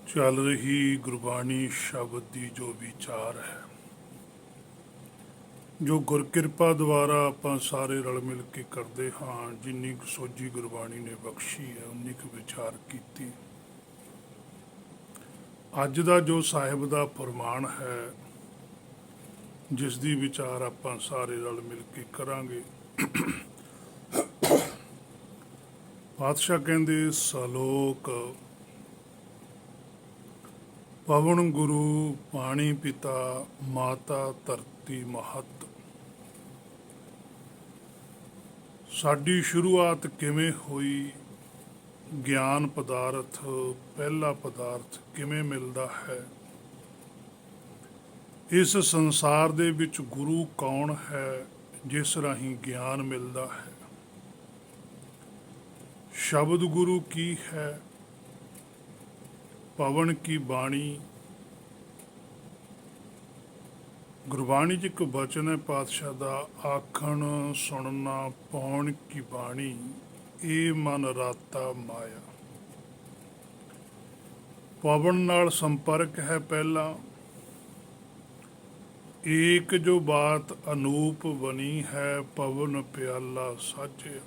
ਚੱਲ ਰਹੀ ਗੁਰਬਾਣੀ ਸ਼ਬਦ ਦੀ ਜੋ ਵਿਚਾਰ ਹੈ, ਜੋ ਗੁਰਕਿਰਪਾ ਦੁਆਰਾ ਆਪਾਂ ਸਾਰੇ ਰਲ ਮਿਲ ਕੇ ਕਰਦੇ ਹਾਂ। ਜਿੰਨੀ ਕੁ ਸੋਝੀ ਗੁਰਬਾਣੀ ਨੇ ਬਖਸ਼ੀ ਹੈ ਉਨੀ ਕੁ ਵਿਚਾਰ ਕੀਤੀ। ਅੱਜ ਦਾ ਜੋ ਸਾਹਿਬ ਦਾ ਫਰਮਾਨ ਹੈ, ਜਿਸ ਦੀ ਵਿਚਾਰ ਆਪਾਂ ਸਾਰੇ ਰਲ ਮਿਲ ਕੇ ਕਰਾਂਗੇ। ਪਾਤਸ਼ਾਹ ਕਹਿੰਦੇ, ਸਲੋਕ ਪਵਨ ਗੁਰੂ ਪਾਣੀ ਪਿਤਾ ਮਾਤਾ ਧਰਤੀ ਮਹੱਤ। ਸਾਡੀ ਸ਼ੁਰੂਆਤ ਕਿਵੇਂ ਹੋਈ, ਗਿਆਨ ਪਦਾਰਥ ਪਹਿਲਾ ਪਦਾਰਥ ਕਿਵੇਂ ਮਿਲਦਾ ਹੈ, ਇਸ ਸੰਸਾਰ ਦੇ ਵਿੱਚ ਗੁਰੂ ਕੌਣ ਹੈ ਜਿਸ ਰਾਹੀਂ ਗਿਆਨ ਮਿਲਦਾ ਹੈ, ਸ਼ਬਦ ਗੁਰੂ ਕੀ ਹੈ, ਪਵਨ ਕੀ ਬਾਣੀ। ਗੁਰਬਾਣੀ 'ਚ ਇੱਕ ਬਚਨ ਹੈ ਪਾਤਸ਼ਾਹ ਦਾ, ਆਖਣ ਸੁਣਨਾ ਪਾਉਣ ਕੀ ਬਾਣੀ, ਇਹ ਮਨ ਰਾਤਾ ਮਾਇਆ। ਪਵਨ ਨਾਲ ਸੰਪਰਕ ਹੈ ਪਹਿਲਾ, ਏਕ ਜੋ ਬਾਤ ਅਨੂਪ ਬਣੀ ਹੈ, ਪਵਨ ਪਿਆਲਾ ਸਾਜਿਆ।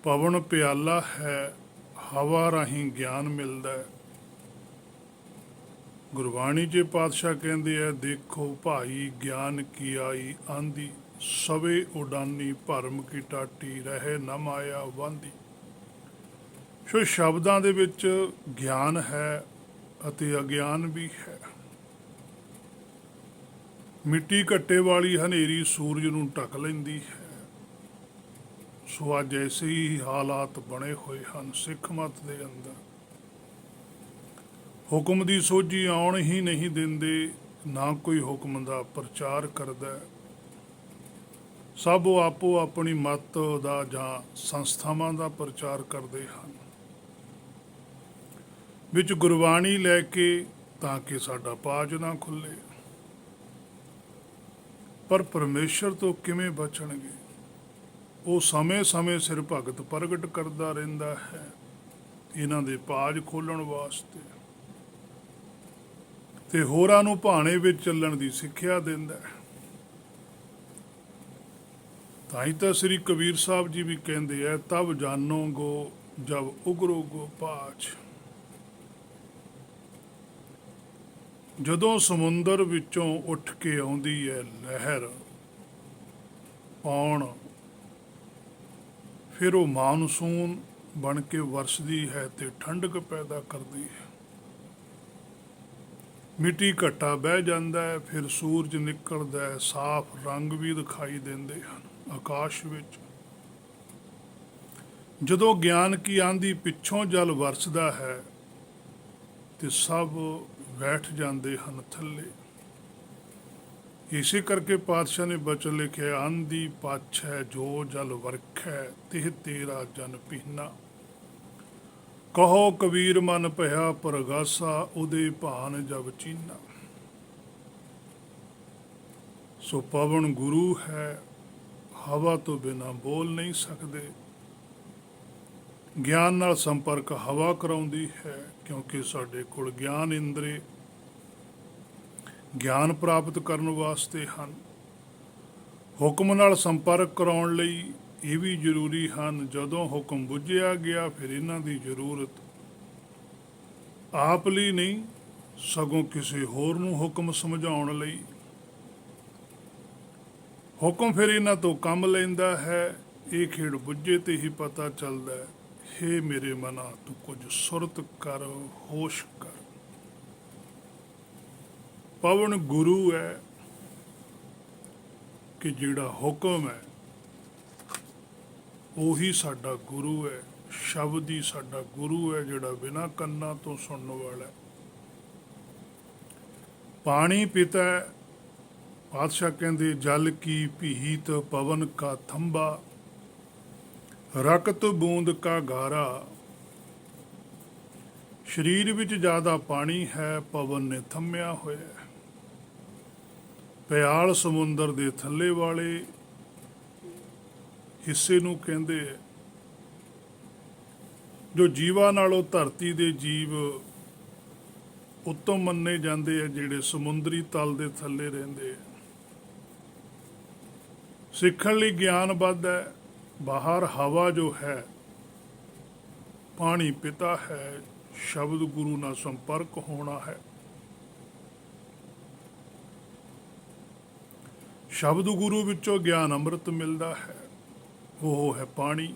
ਪਵਨ ਪਿਆਲਾ ਹੈ, ਹਵਾ ਰਾਹੀਂ ਗਿਆਨ ਮਿਲਦਾ ਹੈ। ਗੁਰਬਾਣੀ 'ਚ ਪਾਤਸ਼ਾਹ ਕਹਿੰਦੇ ਆ, ਦੇਖੋ ਭਾਈ ਗਿਆਨ ਕੀ ਆਈ ਆਂਦੀ, ਸਵੇ ਉਡਾਨੀ ਭਰਮ ਕੀ ਟਾਟੀ, ਰਹੇ ਨਾ ਮਾਇਆ ਵਾਂਦੀ। ਸੋ ਸ਼ਬਦਾਂ ਦੇ ਵਿੱਚ ਗਿਆਨ ਹੈ ਅਤੇ ਅਗਿਆਨ ਵੀ ਹੈ। ਮਿੱਟੀ ਘੱਟੇ ਵਾਲੀ ਹਨੇਰੀ ਸੂਰਜ ਨੂੰ ਢੱਕ ਲੈਂਦੀ ਹੈ। ਸੋ ਅੱਜ ਐਸੇ ਹੀ ਹਾਲਾਤ ਬਣੇ ਹੋਏ ਹਨ ਸਿੱਖ ਮੱਤ ਦੇ ਅੰਦਰ। ਹੁਕਮ ਦੀ ਸੋਝੀ ਆਉਣ ਹੀ ਨਹੀਂ ਦਿੰਦੇ, ਨਾ ਕੋਈ ਹੁਕਮ ਦਾ ਪ੍ਰਚਾਰ ਕਰਦਾ। ਸਭ ਆਪੋ ਆਪਣੀ ਮੱਤ ਦਾ ਜਾਂ ਸੰਸਥਾਵਾਂ ਦਾ ਪ੍ਰਚਾਰ ਕਰਦੇ ਹਨ, ਵਿੱਚ ਗੁਰਬਾਣੀ ਲੈ ਕੇ, ਤਾਂ ਕਿ ਸਾਡਾ ਪਾਜ ਨਾ ਖੁੱਲੇ। ਪਰ ਪਰਮੇਸ਼ਰ ਤੋਂ ਕਿਵੇਂ ਬਚਣਗੇ? ਉਹ ਸਮੇਂ ਸਮੇਂ ਸਿਰ ਭਗਤ ਪ੍ਰਗਟ ਕਰਦਾ ਰਹਿੰਦਾ ਹੈ ਇਹਨਾਂ ਦੇ ਪਾਜ ਖੋਲਣ ਵਾਸਤੇ, ਤੇ ਹੋਰਾਂ ਨੂੰ ਭਾਣੇ ਵਿੱਚ ਚੱਲਣ ਦੀ ਸਿੱਖਿਆ ਦਿੰਦਾ ਹੈ। ਤਾਂ ਹੀ ਤਾਂ ਸ੍ਰੀ ਕਬੀਰ ਸਾਹਿਬ ਜੀ ਵੀ ਕਹਿੰਦੇ ਆ, ਤਬ ਜਾਨੋਗੋ ਜਬ ਉਗਰੋਗੋ ਪਾਛ। ਜਦੋਂ ਸਮੁੰਦਰ ਵਿੱਚੋਂ ਉੱਠ ਕੇ ਆਉਂਦੀ ਹੈ ਲਹਿਰ ਆਉਣ, ਫਿਰ ਉਹ ਮਾਨਸੂਨ ਬਣ ਕੇ ਵਰਸਦੀ ਹੈ ਤੇ ਠੰਡਕ ਪੈਦਾ ਕਰਦੀ ਹੈ। ਮਿੱਟੀ ਘੱਟਾ ਬਹਿ ਜਾਂਦਾ ਹੈ, ਫਿਰ ਸੂਰਜ ਨਿਕਲਦਾ ਹੈ, ਸਾਫ਼ ਰੰਗ ਵੀ ਦਿਖਾਈ ਦਿੰਦੇ ਹਨ ਆਕਾਸ਼ ਵਿੱਚ। ਜਦੋਂ ਗਿਆਨ ਕੀ ਆਂਦੀ ਪਿੱਛੋਂ ਜਲ ਵਰਸਦਾ ਹੈ ਤੇ ਸਭ ਬੈਠ ਜਾਂਦੇ ਹਨ ਥੱਲੇ। ਇਸੇ ਕਰਕੇ ਪਾਤਸ਼ਾਹ ਨੇ ਬਚਨ ਲਿਖਿਆ, ਆਂਦੀ ਪਾਛੈ ਜੋ ਜਲ ਵਰਖੈ, ਤਿਹ ਤੇਰਾ ਜਨ ਪੀਨਾ। ਕਹੋ ਕਬੀਰ ਮਨ ਭਇਆ ਪ੍ਰਗਾਸਾ, ਉਹਦੇ ਭਾਨ ਜਬ ਚੀਨਾ। ਸੋ ਪਵਨ ਗੁਰੂ ਹੈ, ਹਵਾ ਤੋਂ ਬਿਨਾਂ ਬੋਲ ਨਹੀਂ ਸਕਦੇ। ਗਿਆਨ ਨਾਲ ਸੰਪਰਕ ਹਵਾ ਕਰਾਉਂਦੀ ਹੈ, ਕਿਉਂਕਿ ਸਾਡੇ ਕੋਲ ਗਿਆਨ ਇੰਦਰੀ ਗਿਆਨ ਪ੍ਰਾਪਤ ਕਰਨ ਵਾਸਤੇ ਹਨ। ਹੁਕਮ ਨਾਲ ਸੰਪਰਕ ਕਰਾਉਣ ਲਈ ਇਹ ਵੀ ਜ਼ਰੂਰੀ ਹਨ। ਜਦੋਂ ਹੁਕਮ ਬੁੱਝਿਆ ਗਿਆ, ਫਿਰ ਇਹਨਾਂ ਦੀ ਜ਼ਰੂਰਤ ਆਪ ਲਈ ਨਹੀਂ, ਸਗੋਂ ਕਿਸੇ ਹੋਰ ਨੂੰ ਹੁਕਮ ਸਮਝਾਉਣ ਲਈ। ਹੁਕਮ ਫਿਰ ਇਹਨਾਂ ਤੋਂ ਕੰਮ ਲੈਂਦਾ ਹੈ। ਇਹ ਖੇਡ ਬੁੱਝੇ ਤੇ ਹੀ ਪਤਾ ਚੱਲਦਾ ਹੈ, ਹੇ ਮੇਰੇ ਮਨਾ ਤੂੰ ਕੁਝ ਸੁਰਤ ਕਰ, ਹੋਸ਼ ਕਰ। ਪਵਨ ਗੁਰੂ ਹੈ ਕਿ ਜਿਹੜਾ ਹੁਕਮ ਹੈ ਉਹੀ ਸਾਡਾ ਗੁਰੂ ਹੈ। ਸ਼ਬਦ ਹੀ ਸਾਡਾ ਗੁਰੂ ਹੈ, ਜਿਹੜਾ ਬਿਨਾਂ ਕੰਨਾਂ ਤੋਂ ਸੁਣਨ ਵਾਲਾ ਹੈ। ਪਾਣੀ ਪਿਤਾ, ਪਾਤਸ਼ਾਹ ਕਹਿੰਦੇ, ਜਲ ਕੀ ਭੀਤ ਪਵਨ ਕਾ ਥੰਬਾ, ਰਕਤ ਬੂੰਦ ਕਾ ਗਾਰਾ। ਸਰੀਰ ਵਿੱਚ ਜ਼ਿਆਦਾ ਪਾਣੀ ਹੈ, ਪਵਨ ਨੇ ਥੰਮਿਆ ਹੋਇਆ। ਪਿਆਲ ਸਮੁੰਦਰ ਦੇ ਥੱਲੇ ਵਾਲੇ ਹਿੱਸੇ ਨੂੰ ਕਹਿੰਦੇ ਜੋ ਜੀਵਾਂ ਨਾਲੋਂ ਧਰਤੀ ਦੇ ਜੀਵ ਉੱਤਮ ਮੰਨੇ ਜਾਂਦੇ ਆ, ਜਿਹੜੇ ਸਮੁੰਦਰੀ ਤਲ ਦੇ ਥੱਲੇ ਰਹਿੰਦੇ ਆ। ਸਿੱਖਣ ਲਈ ਗਿਆਨ ਵੱਧ ਹੈ। ਬਾਹਰ ਹਵਾ ਜੋ ਹੈ, ਪਾਣੀ ਪਿਤਾ ਹੈ, ਸ਼ਬਦ ਗੁਰੂ ਨਾਲ ਸੰਪਰਕ ਹੋਣਾ ਹੈ। ਸ਼ਬਦ ਗੁਰੂ ਵਿੱਚੋਂ ਗਿਆਨ ਅੰਮ੍ਰਿਤ ਮਿਲਦਾ ਹੈ, ਉਹ ਹੈ ਪਾਣੀ।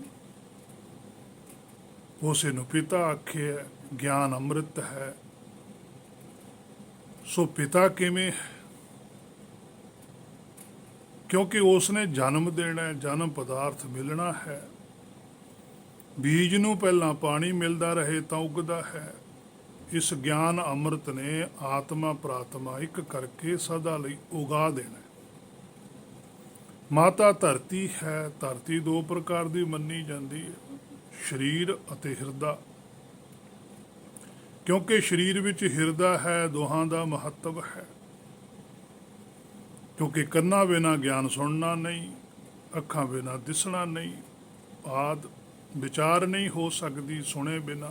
ਉਸੇ ਨੂੰ ਪਿਤਾ ਆਖਿਆ, ਗਿਆਨ ਅੰਮ੍ਰਿਤ ਹੈ। ਸੋ ਪਿਤਾ ਕਿਵੇਂ ਹੈ? ਕਿਉਂਕਿ ਉਸਨੇ ਜਨਮ ਦੇਣਾ ਹੈ, ਜਨਮ ਪਦਾਰਥ ਮਿਲਣਾ ਹੈ। ਬੀਜ ਨੂੰ ਪਹਿਲਾਂ ਪਾਣੀ ਮਿਲਦਾ ਰਹੇ ਤਾਂ ਉੱਗਦਾ ਹੈ। ਇਸ ਗਿਆਨ ਅੰਮ੍ਰਿਤ ਨੇ ਆਤਮਾ ਪ੍ਰਾਤਮਾ ਇੱਕ ਕਰਕੇ ਸਦਾ ਲਈ ਉਗਾ ਦੇਣਾ। ਮਾਤਾ ਧਰਤੀ ਹੈ। ਧਰਤੀ ਦੋ ਪ੍ਰਕਾਰ ਦੀ ਮੰਨੀ ਜਾਂਦੀ ਹੈ, ਸਰੀਰ ਅਤੇ ਹਿਰਦਾ। ਕਿਉਂਕਿ ਸਰੀਰ ਵਿੱਚ ਹਿਰਦਾ ਹੈ, ਦੋਹਾਂ ਦਾ ਮਹੱਤਵ ਹੈ। ਕਿਉਂਕਿ ਕੰਨਾਂ ਬਿਨਾਂ ਗਿਆਨ ਸੁਣਨਾ ਨਹੀਂ, ਅੱਖਾਂ ਬਿਨਾਂ ਦਿਸਣਾ ਨਹੀਂ, ਆਦਿ ਵਿਚਾਰ ਨਹੀਂ ਹੋ ਸਕਦੀ ਸੁਣੇ ਬਿਨਾਂ।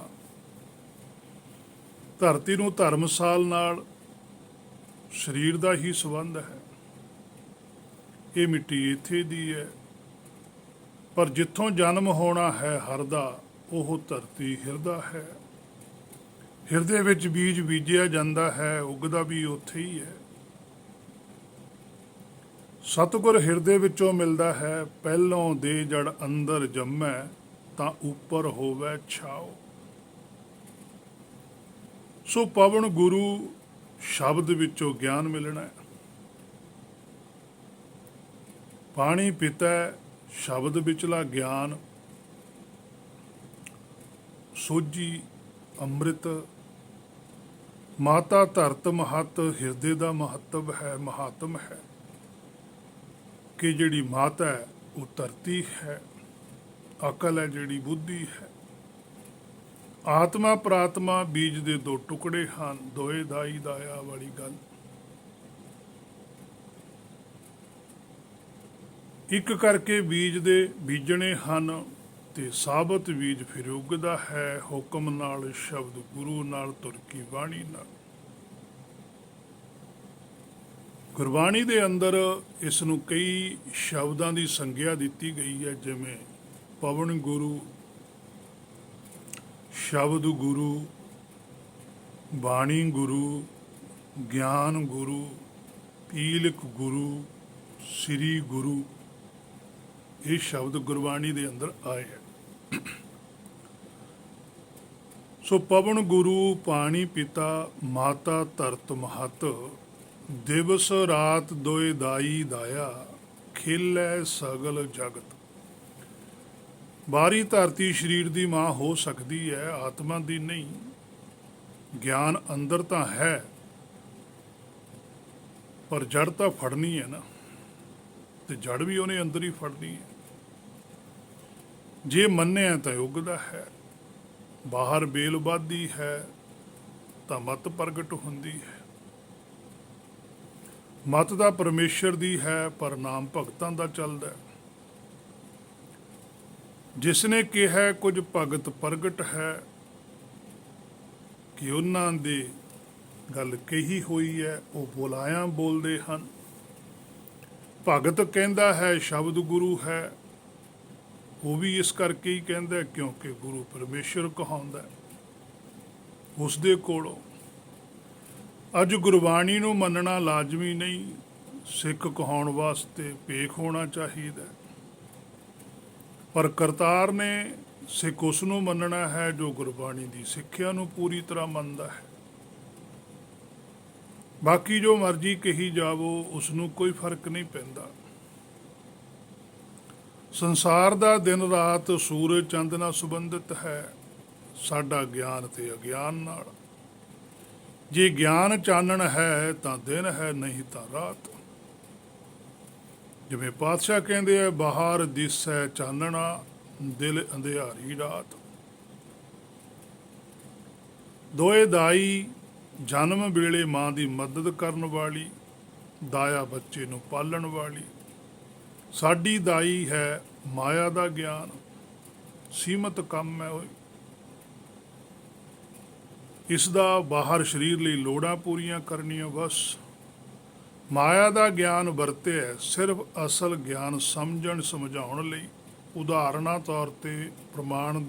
ਧਰਤੀ ਨੂੰ ਧਰਮਸਾਲ ਨਾਲ ਸਰੀਰ ਦਾ ਹੀ ਸੰਬੰਧ ਹੈ। ਇਹ ਮਿੱਟੀ ਇੱਥੇ ਦੀ ਹੈ, ਪਰ ਜਿੱਥੋਂ ਜਨਮ ਹੋਣਾ ਹੈ ਹਰ ਦਾ, ਉਹ ਧਰਤੀ ਹਿਰਦਾ ਹੈ। ਹਿਰਦੇ ਵਿੱਚ ਬੀਜ ਬੀਜਿਆ ਜਾਂਦਾ ਹੈ, ਉੱਗਦਾ ਵੀ ਉੱਥੇ ਹੀ ਹੈ। ਸਤਿਗੁਰ ਹਿਰਦੇ ਵਿੱਚੋਂ ਮਿਲਦਾ ਹੈ। ਪਹਿਲੋਂ ਦੇ ਜੜ ਅੰਦਰ ਜੰਮੈ, ਤਾਂ ਉੱਪਰ ਹੋਵੇ ਛਾਓ। ਸੋ ਪਵਨ ਗੁਰੂ ਸ਼ਬਦ ਵਿੱਚੋਂ ਗਿਆਨ ਮਿਲਣਾ ਹੈ। ਪਾਣੀ ਪਿਤਾ, ਸ਼ਬਦ ਵਿਚਲਾ ਗਿਆਨ, ਸੋਝੀ ਅੰਮ੍ਰਿਤ। ਮਾਤਾ ਧਰਤ ਮਹੱਤ, ਹਿਰਦੇ ਦਾ ਮਹੱਤਵ ਹੈ, ਮਹਾਤਮ ਹੈ ਕਿ ਜਿਹੜੀ ਮਾਤਾ ਹੈ ਉਹ ਧਰਤੀ ਹੈ, ਅਕਲ ਹੈ ਜਿਹੜੀ ਬੁੱਧੀ ਹੈ। ਆਤਮਾ ਪ੍ਰਾਤਮਾ ਬੀਜ ਦੇ ਦੋ ਟੁਕੜੇ ਹਨ, ਦੋਏ ਦਾਈ ਦਾਇਆ ਵਾਲੀ ਗੱਲ। ਇੱਕ ਕਰਕੇ ਬੀਜ ਦੇ ਬੀਜਣੇ ਹਨ ਤੇ ਸਾਬਤ ਬੀਜ ਫਿਰ ਉੱਗਦਾ ਹੈ, ਹੁਕਮ ਨਾਲ, ਸ਼ਬਦ ਗੁਰੂ ਨਾਲ, ਤੁਰ ਕੀ ਬਾਣੀ ਨਾਲ। ਗੁਰਬਾਣੀ ਦੇ ਅੰਦਰ ਇਸ ਨੂੰ ਕਈ ਸ਼ਬਦਾਂ ਦੀ ਸੰਗਿਆ ਦਿੱਤੀ ਗਈ ਹੈ, ਜਿਵੇਂ ਪਵਨ ਗੁਰੂ, ਸ਼ਬਦ ਗੁਰੂ, ਬਾਣੀ ਗੁਰੂ, ਗਿਆਨ ਗੁਰੂ, ਪੀਲਕ ਗੁਰੂ, ਸ੍ਰੀ ਗੁਰੂ। ਇਹ ਸ਼ਬਦ ਗੁਰਬਾਣੀ ਦੇ ਅੰਦਰ ਆਏ ਹੈ। ਸੋ ਪਵਨ ਗੁਰੂ, ਪਾਣੀ ਪਿਤਾ, ਮਾਤਾ ਧਰਤ ਮਹੱਤ, ਦਿਵਸ ਰਾਤ ਦੋਏ ਦਾਈ ਦਾਇਆ, ਖੇਲੈ ਸਗਲ ਜਗਤ। ਬਾਹਰੀ ਧਰਤੀ ਸਰੀਰ ਦੀ ਮਾਂ ਹੋ ਸਕਦੀ ਹੈ, ਆਤਮਾ ਦੀ ਨਹੀਂ। ਗਿਆਨ ਅੰਦਰ ਤਾਂ ਹੈ, ਪਰ ਜੜ ਤਾਂ ਫੜਨੀ ਹੈ ਨਾ, ਤੇ ਜੜ ਵੀ ਉਹਨੇ ਅੰਦਰ ਹੀ ਫੜਨੀ ਹੈ। ਜੇ ਮੰਨਿਆ ਤਾਂ ਉੱਗਦਾ ਹੈ। ਬਾਹਰ ਬੇਲ ਵੱਧਦੀ ਹੈ ਤਾਂ ਮਤ ਪ੍ਰਗਟ ਹੁੰਦੀ ਹੈ। ਮਤ ਦਾ ਪਰਮੇਸ਼ਰ ਦੀ ਹੈ, ਪਰ ਨਾਮ ਭਗਤਾਂ ਦਾ ਚੱਲਦਾ ਹੈ। ਜਿਸ ਨੇ ਕਿਹਾ ਕੁਝ ਭਗਤ ਪ੍ਰਗਟ ਹੈ, ਕਿ ਉਹਨਾਂ ਦੀ ਗੱਲ ਕਹੀ ਹੋਈ ਹੈ, ਉਹ ਬੁਲਾਇਆ ਬੋਲਦੇ ਹਨ। ਭਗਤ ਕਹਿੰਦਾ ਹੈ ਸ਼ਬਦ ਗੁਰੂ ਹੈ, ਉਹ ਵੀ ਇਸ ਕਰਕੇ ਹੀ ਕਹਿੰਦਾ ਕਿਉਂਕਿ ਗੁਰੂ ਪਰਮੇਸ਼ਰ ਕਹਾਉਂਦਾ ਉਸ ਦੇ ਕੋਲੋਂ। ਅੱਜ ਗੁਰਬਾਣੀ ਨੂੰ ਮੰਨਣਾ ਲਾਜ਼ਮੀ ਨਹੀਂ, ਸਿੱਖ ਕਹਾਉਣ ਵਾਸਤੇ ਭੇਖ ਹੋਣਾ ਚਾਹੀਦਾ। ਪਰ ਕਰਤਾਰ ਨੇ ਸਿੱਖ ਉਸ ਨੂੰ ਮੰਨਣਾ ਹੈ ਜੋ ਗੁਰਬਾਣੀ ਦੀ ਸਿੱਖਿਆ ਨੂੰ ਪੂਰੀ ਤਰ੍ਹਾਂ ਮੰਨਦਾ ਹੈ। ਬਾਕੀ ਜੋ ਮਰਜ਼ੀ ਕਹੀ ਜਾਵੋ, ਉਸ ਨੂੰ ਕੋਈ ਫਰਕ ਨਹੀਂ ਪੈਂਦਾ। ਸੰਸਾਰ ਦਾ ਦਿਨ ਰਾਤ ਸੂਰਜ ਚੰਦ ਨਾਲ ਸੰਬੰਧਿਤ ਹੈ, ਸਾਡਾ ਗਿਆਨ ਤੇ ਅਗਿਆਨ ਨਾਲ। ਜੇ ਗਿਆਨ ਚਾਨਣ ਹੈ ਤਾਂ ਦਿਨ ਹੈ, ਨਹੀਂ ਤਾਂ ਰਾਤ। ਜਿਵੇਂ ਪਾਤਸ਼ਾਹ ਕਹਿੰਦੇ ਆ, ਬਾਹਰ ਦਿਸੈ ਚਾਨਣਾ, ਦਿਲ ਅੰਧਿਆਰੀ ਰਾਤ। ਦੋਏ ਦਾਈ, ਜਨਮ ਵੇਲੇ ਮਾਂ ਦੀ ਮਦਦ ਕਰਨ ਵਾਲੀ, ਦਾਇਆ ਬੱਚੇ ਨੂੰ ਪਾਲਣ ਵਾਲੀ। ਸਾਡੀ ਦਾਈ ਹੈ ਮਾਇਆ ਦਾ ਗਿਆਨ, ਸੀਮਤ ਕੰਮ ਹੈ ਉਹ। ਇਸ ਦਾ ਬਾਹਰ ਸਰੀਰ ਲਈ ਲੋੜਾਂ ਪੂਰੀਆਂ ਕਰਨੀਆਂ ਬਸ। ਮਾਇਆ ਦਾ ਗਿਆਨ ਵਰਤਿਆ ਸਿਰਫ ਅਸਲ ਗਿਆਨ ਸਮਝਣ ਸਮਝਾਉਣ ਲਈ, ਉਦਾਹਰਨਾਂ ਤੌਰ ਤੇ, ਪ੍ਰਮਾਣ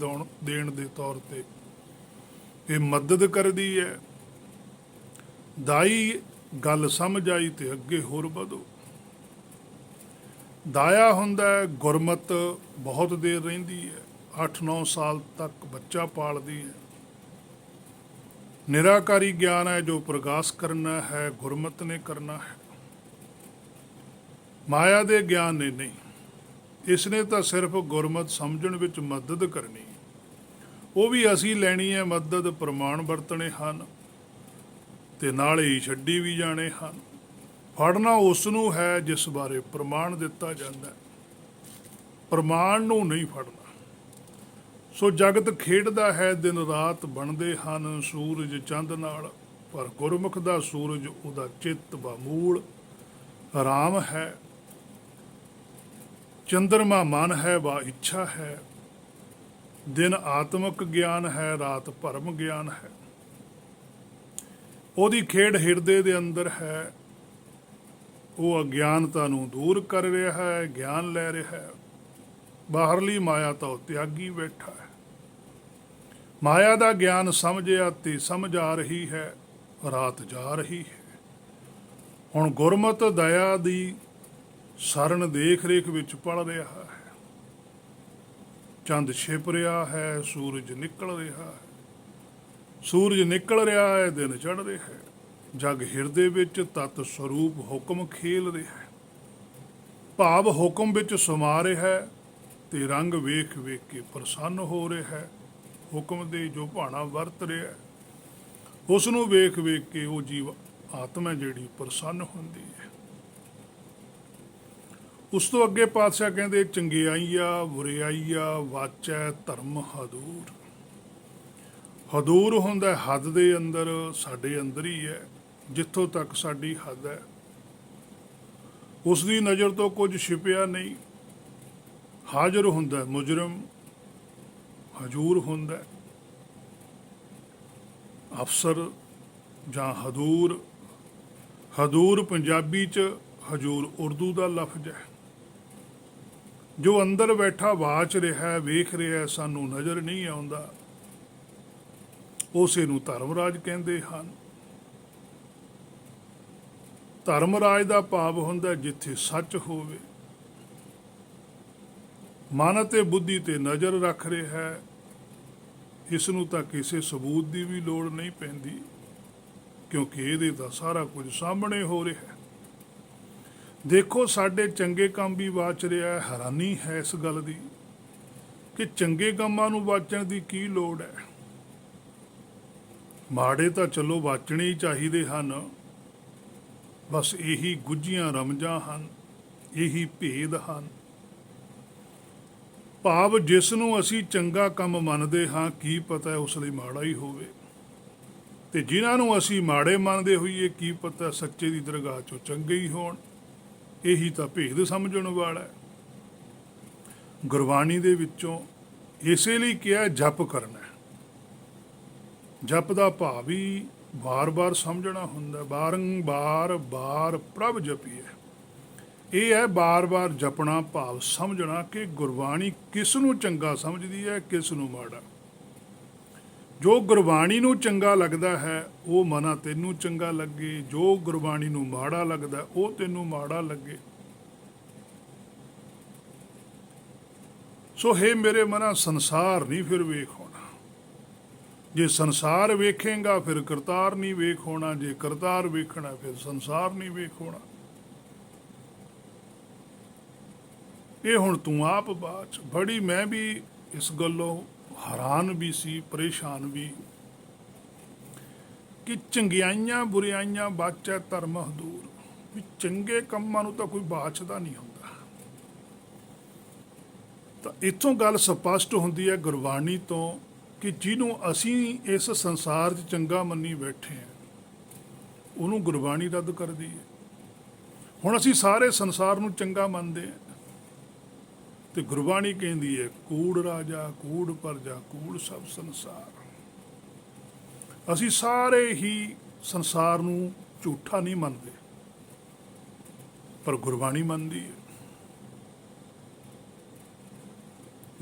ਦੇਣ ਦੇ ਤੌਰ ਤੇ ਇਹ ਮਦਦ ਕਰਦੀ ਹੈ। ਦਾਈ ਗੱਲ ਸਮਝ ਆਈ ਤੇ ਅੱਗੇ ਹੋਰ ਵਧੋ। ਦਾਇਆ ਹੁੰਦਾ ਹੈ ਗੁਰਮਤ ਬਹੁਤ ਦੇਰ ਰਹਿੰਦੀ ਹੈ, 8-9 ਸਾਲ ਤੱਕ ਬੱਚਾ ਪਾਲਦੀ ਹੈ। ਨਿਰਾਕਾਰੀ ਗਿਆਨ ਹੈ ਜੋ ਪ੍ਰਕਾਸ਼ ਕਰਨਾ ਹੈ, ਗੁਰਮਤ ਨੇ ਕਰਨਾ ਹੈ, ਮਾਇਆ ਦੇ ਗਿਆਨ ਨੇ ਨਹੀਂ। ਇਸ ਨੇ ਤਾਂ ਸਿਰਫ ਗੁਰਮਤ ਸਮਝਣ ਵਿੱਚ ਮਦਦ ਕਰਨੀ, ਉਹ ਵੀ ਅਸੀਂ ਲੈਣੀ ਹੈ ਮਦਦ। ਪ੍ਰਮਾਣ ਵਰਤਣੇ ਹਨ ਤੇ ਨਾਲੇ ਹੀ ਛੱਡੀ ਵੀ ਜਾਣੇ ਹਨ। ਫੜਨਾ ਉਸ ਨੂੰ ਹੈ ਜਿਸ ਬਾਰੇ ਪ੍ਰਮਾਣ ਦਿੱਤਾ ਜਾਂਦਾ ਹੈ, ਪ੍ਰਮਾਣ ਨੂੰ ਨਹੀਂ ਫੜਨਾ। ਸੋ ਜਗਤ ਖੇਡਦਾ ਹੈ, ਦਿਨ ਰਾਤ ਬਣਦੇ ਹਨ ਸੂਰਜ ਚੰਦ ਨਾਲ, ਪਰ ਗੁਰਮੁਖ ਦਾ ਸੂਰਜ ਉਹਦਾ ਚਿੱਤ ਵਾ ਮੂਲ ਰਾਮ ਹੈ। ਚੰਦਰਮਾ ਮਨ ਹੈ ਵਾ ਇੱਛਾ ਹੈ। ਦਿਨ ਆਤਮਿਕ ਗਿਆਨ ਹੈ, ਰਾਤ ਭਰਮ ਗਿਆਨ ਹੈ। ਉਹਦੀ ਖੇਡ ਹਿਰਦੇ ਦੇ ਅੰਦਰ ਹੈ। ਉਹ ਅਗਿਆਨਤਾ ਨੂੰ ਦੂਰ ਕਰ ਰਿਹਾ ਹੈ, ਗਿਆਨ ਲੈ ਰਿਹਾ ਹੈ। ਬਾਹਰਲੀ ਮਾਇਆ ਤਾਂ ਉਹ ਤਿਆਗੀ ਬੈਠਾ ਹੈ। ਮਾਇਆ ਦਾ ਗਿਆਨ ਸਮਝਿਆ ਤੇ ਸਮਝ ਆ ਰਹੀ ਹੈ, ਰਾਤ ਜਾ ਰਹੀ ਹੈ। ਹੁਣ ਗੁਰਮਤ ਦਇਆ ਦੀ ਸਰਨ ਦੇਖ ਰੇਖ ਵਿੱਚ ਪੜ ਰਿਹਾ ਹੈ। ਚੰਦ ਛਿਪ ਰਿਹਾ ਹੈ, ਸੂਰਜ ਨਿਕਲ ਰਿਹਾ ਹੈ। ਸੂਰਜ ਨਿਕਲ ਰਿਹਾ ਹੈ, ਦਿਨ ਚੜ੍ਹ ਰਿਹਾ ਹੈ। ਜਗ ਹਿਰਦੇ ਵਿੱਚ ਤਤ ਸਰੂਪ ਹੁਕਮ ਖੇਲ ਰਿਹਾ ਹੈ। ਭਾਵ ਹੁਕਮ ਵਿੱਚ ਸਮਾ ਰਿਹਾ ਹੈ ਤੇ ਰੰਗ ਵੇਖ ਵੇਖ ਕੇ ਪ੍ਰਸੰਨ ਹੋ ਰਿਹਾ ਹੈ। ਹੁਕਮ ਦੇ ਜੋ ਭਾਣਾ ਵਰਤ ਰਿਹਾ ਹੈ, ਉਸ ਨੂੰ ਵੇਖ ਵੇਖ ਕੇ ਉਹ ਜੀਵ ਆਤਮਾ ਜਿਹੜੀ ਪ੍ਰਸੰਨ ਹੁੰਦੀ ਹੈ। ਉਸ ਤੋਂ ਅੱਗੇ ਪਾਤਸ਼ਾਹ ਕਹਿੰਦੇ, ਚੰਗਿਆਈਆ ਬੁਰਿਆਈਆ ਵਾਚੈ ਧਰਮ ਹਦੂਰ। ਹਦੂਰ ਹੁੰਦਾ ਹੱਦ ਦੇ ਅੰਦਰ, ਸਾਡੇ ਅੰਦਰ ਹੀ ਹੈ। ਜਿੱਥੋਂ ਤੱਕ ਸਾਡੀ ਹੱਦ ਹੈ, ਉਸ ਦੀ ਨਜ਼ਰ ਤੋਂ ਕੁਝ ਛਿਪਿਆ ਨਹੀਂ। ਹਾਜ਼ਰ ਹੁੰਦਾ ਮੁਜਰਮ, ਹਜੂਰ ਹੁੰਦਾ ਅਫਸਰ ਜਾਂ ਹਦੂਰ। ਹਦੂਰ ਪੰਜਾਬੀ 'ਚ, ਹਜੂਰ ਉਰਦੂ ਦਾ ਲਫ਼ਜ਼ ਹੈ। ਜੋ ਅੰਦਰ ਬੈਠਾ ਵਾਚ ਰਿਹਾ, ਵੇਖ ਰਿਹਾ, ਸਾਨੂੰ ਨਜ਼ਰ ਨਹੀਂ ਆਉਂਦਾ, ਉਸੇ ਨੂੰ ਧਰਮਰਾਜ ਕਹਿੰਦੇ ਹਨ। ਧਰਮਰਾਜ ਦਾ ਭਾਵ ਹੁੰਦਾ ਜਿੱਥੇ ਸੱਚ ਹੋਵੇ। ਮਨ ਅਤੇ ਬੁੱਧੀ ਤੇ ਨਜ਼ਰ ਰੱਖ ਰਿਹਾ ਹੈ। ਇਸ ਨੂੰ ਤਾਂ ਕਿਸੇ ਸਬੂਤ ਦੀ ਵੀ ਲੋੜ ਨਹੀਂ ਪੈਂਦੀ, ਕਿਉਂਕਿ ਇਹਦੇ ਤਾਂ ਸਾਰਾ ਕੁਝ ਸਾਹਮਣੇ ਹੋ ਰਿਹਾ ਹੈ। ਦੇਖੋ, ਸਾਡੇ ਚੰਗੇ ਕੰਮ ਵੀ ਵਾਚ ਰਿਹਾ ਹੈ। ਹੈਰਾਨੀ ਹੈ ਇਸ ਗੱਲ ਦੀ ਕਿ ਚੰਗੇ ਕੰਮਾਂ ਨੂੰ ਵਾਚਣ ਦੀ ਕੀ ਲੋੜ ਹੈ। ਮਾੜੇ ਤਾਂ ਚਲੋ ਵਾਚਣੇ ਹੀ ਚਾਹੀਦੇ ਹਨ। ਬਸ ਇਹੀ ਗੁੱਝੀਆਂ ਰਮਜਾਂ ਹਨ, ਇਹੀ ਭੇਦ ਹਨ। ਭਾਵ ਜਿਸ ਨੂੰ ਅਸੀਂ ਚੰਗਾ ਕੰਮ ਮੰਨਦੇ ਹਾਂ, ਕੀ ਪਤਾ ਉਸ ਲਈ ਮਾੜਾ ਹੀ ਹੋਵੇ, ਤੇ ਜਿਨ੍ਹਾਂ ਨੂੰ ਅਸੀਂ ਮਾੜੇ ਮੰਨਦੇ ਹੋਈਏ, ਕੀ ਪਤਾ ਸੱਚੇ ਦੀ ਦਰਗਾਹ 'ਚੋਂ ਚੰਗੇ ਹੀ ਹੋਣ। ਇਹੀ ਤਾਂ ਭੇਦ ਸਮਝਣ ਵਾਲਾ ਹੈ। ਗੁਰਬਾਣੀ ਦੇ ਵਿੱਚੋਂ ਇਸੇ ਲਈ ਕਿਹਾ ਜਪ ਕਰਨਾ। ਜਪ ਦਾ ਭਾਵ ਹੀ ਵਾਰ-ਵਾਰ ਸਮਝਣਾ ਹੁੰਦਾ। ਬਾਰੰਬਾਰ ਬਾਰ ਪ੍ਰਭ ਜਪੀਏ, ਇਹ ਹੈ ਬਾਰ-ਬਾਰ ਜਪਣਾ, ਭਾਵ ਸਮਝਣਾ ਕਿ ਗੁਰਬਾਣੀ ਕਿਸ ਨੂੰ ਚੰਗਾ ਸਮਝਦੀ ਹੈ, ਕਿਸ ਨੂੰ ਮਾੜਾ। ਜੋ ਗੁਰਬਾਣੀ ਨੂੰ ਚੰਗਾ ਲੱਗਦਾ ਹੈ ਉਹ ਮਨਾ ਤੈਨੂੰ ਚੰਗਾ ਲੱਗੇ, ਜੋ ਗੁਰਬਾਣੀ ਨੂੰ ਮਾੜਾ ਲੱਗਦਾ ਉਹ ਤੈਨੂੰ ਮਾੜਾ ਲੱਗੇ। ਸੋ ਹੇ ਮੇਰੇ ਮਨਾ, ਸੰਸਾਰ ਨਹੀਂ ਫਿਰ ਵੇਖ ਹੋਣਾ। ਜੇ ਸੰਸਾਰ ਵੇਖੇਗਾ ਫਿਰ ਕਰਤਾਰ ਨਹੀਂ ਵੇਖ ਹੋਣਾ, ਜੇ ਕਰਤਾਰ ਵੇਖਣਾ ਫਿਰ ਸੰਸਾਰ ਨਹੀਂ ਵੇਖ ਹੋਣਾ। ਇਹ ਹੁਣ ਤੂੰ ਆਪ ਬਾਚ। ਬੜੀ ਮੈਂ ਵੀ ਇਸ ਗੱਲੋਂ ਹੈਰਾਨ ਵੀ ਸੀ, ਪਰੇਸ਼ਾਨ ਵੀ, ਕਿ ਚੰਗਿਆਈਆਂ ਬੁਰਿਆਈਆਂ ਬਾਚੈ ਧਰਮ ਹਦੂਰ। ਵੀ ਚੰਗੇ ਕੰਮਾਂ ਨੂੰ ਤਾਂ ਕੋਈ ਬਾਚਦਾ ਨਹੀਂ ਹੁੰਦਾ। ਤਾਂ ਇੱਥੋਂ ਗੱਲ ਸਪਸ਼ਟ ਹੁੰਦੀ ਹੈ ਗੁਰਬਾਣੀ ਤੋਂ ਕਿ ਜਿਹਨੂੰ ਅਸੀਂ ਇਸ ਸੰਸਾਰ 'ਚ ਚੰਗਾ ਮੰਨੀ ਬੈਠੇ ਹਾਂ, ਉਹਨੂੰ ਗੁਰਬਾਣੀ ਰੱਦ ਕਰਦੀ ਹੈ। ਹੁਣ ਅਸੀਂ ਸਾਰੇ ਸੰਸਾਰ ਨੂੰ ਚੰਗਾ ਮੰਨਦੇ ਹਾਂ, ਤੇ ਗੁਰਬਾਣੀ ਕਹਿੰਦੀ ਹੈ ਕੂੜ ਰਾਜਾ, ਕੂੜ ਪਰਜਾ, ਕੂੜ ਸਭ ਸੰਸਾਰ। ਅਸੀਂ ਸਾਰੇ ਹੀ ਸੰਸਾਰ ਨੂੰ ਝੂਠਾ ਨਹੀਂ ਮੰਨਦੇ, ਪਰ ਗੁਰਬਾਣੀ ਮੰਨਦੀ ਹੈ।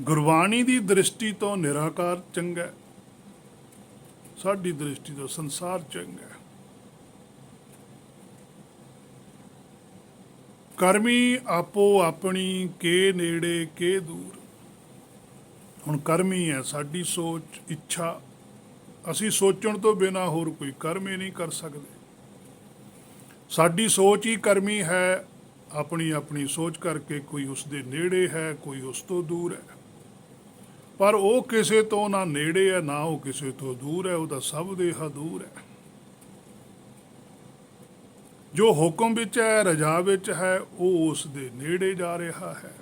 ਗੁਰਬਾਣੀ ਦੀ ਦ੍ਰਿਸ਼ਟੀ ਤੋਂ ਨਿਰਾਕਾਰ ਚੰਗਾ, ਸਾਡੀ ਦ੍ਰਿਸ਼ਟੀ ਤੋਂ ਸੰਸਾਰ ਚੰਗਾ। ਕਰਮੀ ਆਪੋ ਆਪਣੀ, ਕੇ ਨੇੜੇ ਕੇ ਦੂਰ। ਹੁਣ ਕਰਮੀ ਹੈ ਸਾਡੀ ਸੋਚ ਇੱਛਾ, ਅਸੀਂ ਸੋਚਣ ਤੋਂ ਬਿਨਾਂ ਹੋਰ ਕੋਈ ਕਰਮ ਹੀ ਨਹੀਂ ਕਰ ਸਕਦੇ। ਸਾਡੀ ਸੋਚ ਹੀ ਕਰਮੀ ਹੈ, ਆਪਣੀ ਆਪਣੀ ਸੋਚ ਕਰਕੇ ਕੋਈ ਉਸ ਦੇ ਨੇੜੇ ਹੈ, ਕੋਈ ਉਸ ਤੋਂ ਦੂਰ ਹੈ। ਪਰ ਉਹ ਕਿਸੇ ਤੋਂ ਨਾ ਨੇੜੇ ਹੈ, ਨਾ ਉਹ ਕਿਸੇ ਤੋਂ ਦੂਰ ਹੈ, ਉਹ ਤਾਂ ਸਭ ਦੇ ਹਦੂਰ ਹੈ। ਜੋ ਹੁਕਮ ਵਿੱਚ ਹੈ, ਰਜਾ ਵਿੱਚ ਹੈ, ਉਹ ਉਸ ਦੇ ਨੇੜੇ ਜਾ ਰਿਹਾ ਹੈ।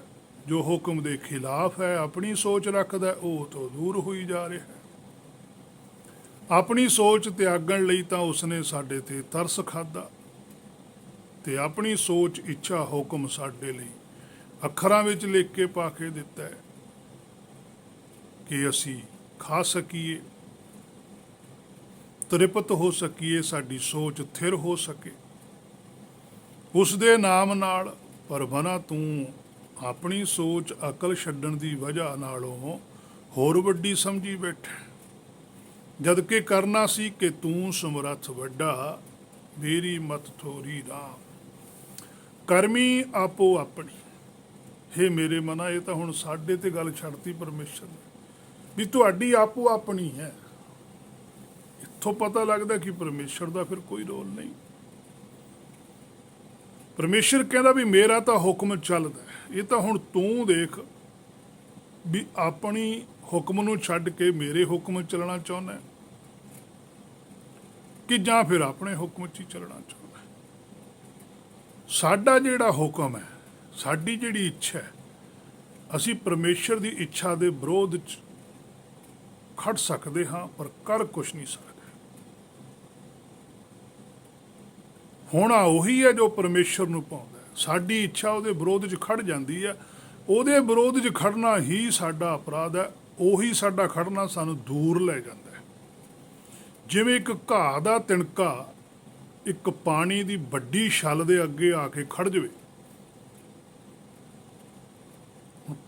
ਜੋ ਹੁਕਮ ਦੇ ਖਿਲਾਫ ਹੈ, ਆਪਣੀ ਸੋਚ ਰੱਖਦਾ, ਉਹ ਤੋਂ ਦੂਰ ਹੋਈ ਜਾ ਰਿਹਾ ਹੈ। ਆਪਣੀ ਸੋਚ ਤਿਆਗਣ ਲਈ ਤਾਂ ਉਸਨੇ ਸਾਡੇ ਤੇ ਤਰਸ ਖਾਧਾ, ਤੇ ਆਪਣੀ ਸੋਚ ਇੱਛਾ ਹੁਕਮ ਸਾਡੇ ਲਈ ਅੱਖਰਾਂ ਵਿੱਚ ਲਿਖ ਕੇ ਪਾ ਕੇ ਦਿੱਤਾ ਹੈ ਕਿ ਅਸੀਂ ਖਾ ਸਕੀਏ, ਤ੍ਰਿਪਤ ਹੋ ਸਕੀਏ, ਸਾਡੀ ਸੋਚ ਥਿਰ ਹੋ ਸਕੇ ਉਸ ਦੇ ਨਾਮ ਨਾਲ। ਪਰ ਮਨਾ ਤੂੰ ਆਪਣੀ ਸੋਚ ਅਕਲ ਛੱਡਣ ਦੀ ਵਜ੍ਹਾ ਨਾਲੋਂ ਹੋਰ ਵੱਡੀ ਸਮਝੀ ਬੈਠਾ, ਜਦ ਕਿ ਕਰਨਾ ਸੀ ਕਿ ਤੂੰ ਸਮਰੱਥ ਵੱਡਾ, ਮੇਰੀ ਮਤ ਥੋਰੀ ਰਾਮ। ਕਰਮੀ ਆਪੋ ਆਪਣੀ, ਹੇ ਮੇਰੇ ਮਨਾ, ਇਹ ਤਾਂ ਹੁਣ ਸਾਡੇ ਤੇ ਗੱਲ ਛੱਡਤੀ ਪਰਮੇਸ਼ਰ ਨੇ ਵੀ ਤੁਹਾਡੀ ਆਪੋ ਆਪਣੀ ਹੈ। ਇੱਥੋਂ ਪਤਾ ਲੱਗਦਾ ਕਿ ਪਰਮੇਸ਼ਰ ਦਾ ਫਿਰ ਕੋਈ ਰੋਲ ਨਹੀਂ। ਪਰਮੇਸ਼ਰ ਕਹਿੰਦਾ ਵੀ ਮੇਰਾ ਤਾਂ ਹੁਕਮ ਚੱਲਦਾ, ਇਹ ਤਾਂ ਹੁਣ ਤੂੰ ਦੇਖ ਵੀ ਆਪਣੀ ਹੁਕਮ ਨੂੰ ਛੱਡ ਕੇ ਮੇਰੇ ਹੁਕਮ ਚੱਲਣਾ ਚਾਹੁੰਦਾ ਕਿ ਜਾਂ ਫਿਰ ਆਪਣੇ ਹੁਕਮ 'ਚ ਹੀ ਚੱਲਣਾ ਚਾਹੁੰਦਾ। ਸਾਡਾ ਜਿਹੜਾ ਹੁਕਮ ਹੈ, ਸਾਡੀ ਜਿਹੜੀ ਇੱਛਾ ਹੈ, ਅਸੀਂ ਪਰਮੇਸ਼ਰ ਦੀ ਇੱਛਾ ਦੇ ਵਿਰੋਧ 'ਚ ਖੜ ਸਕਦੇ ਹਾਂ, ਪਰ ਕਰ ਕੁਛ ਨਹੀਂ ਸਕਦੇ। ਹੋਣਾ ਉਹੀ ਹੈ ਜੋ ਪਰਮੇਸ਼ਰ ਨੂੰ ਪਾਉਂਦਾ। ਸਾਡੀ ਇੱਛਾ ਉਹਦੇ ਵਿਰੋਧ 'ਚ ਖੜ ਜਾਂਦੀ ਹੈ, ਉਹਦੇ ਵਿਰੋਧ 'ਚ ਖੜਨਾ ਹੀ ਸਾਡਾ ਅਪਰਾਧ ਹੈ। ਉਹੀ ਸਾਡਾ ਖੜਨਾ ਸਾਨੂੰ ਦੂਰ ਲੈ ਜਾਂਦਾ ਹੈ। ਜਿਵੇਂ ਇੱਕ ਘਾਹ ਦਾ ਤਿਣਕਾ ਇੱਕ ਪਾਣੀ ਦੀ ਵੱਡੀ ਛੱਲ ਦੇ ਅੱਗੇ ਆ ਕੇ ਖੜ ਜਾਵੇ,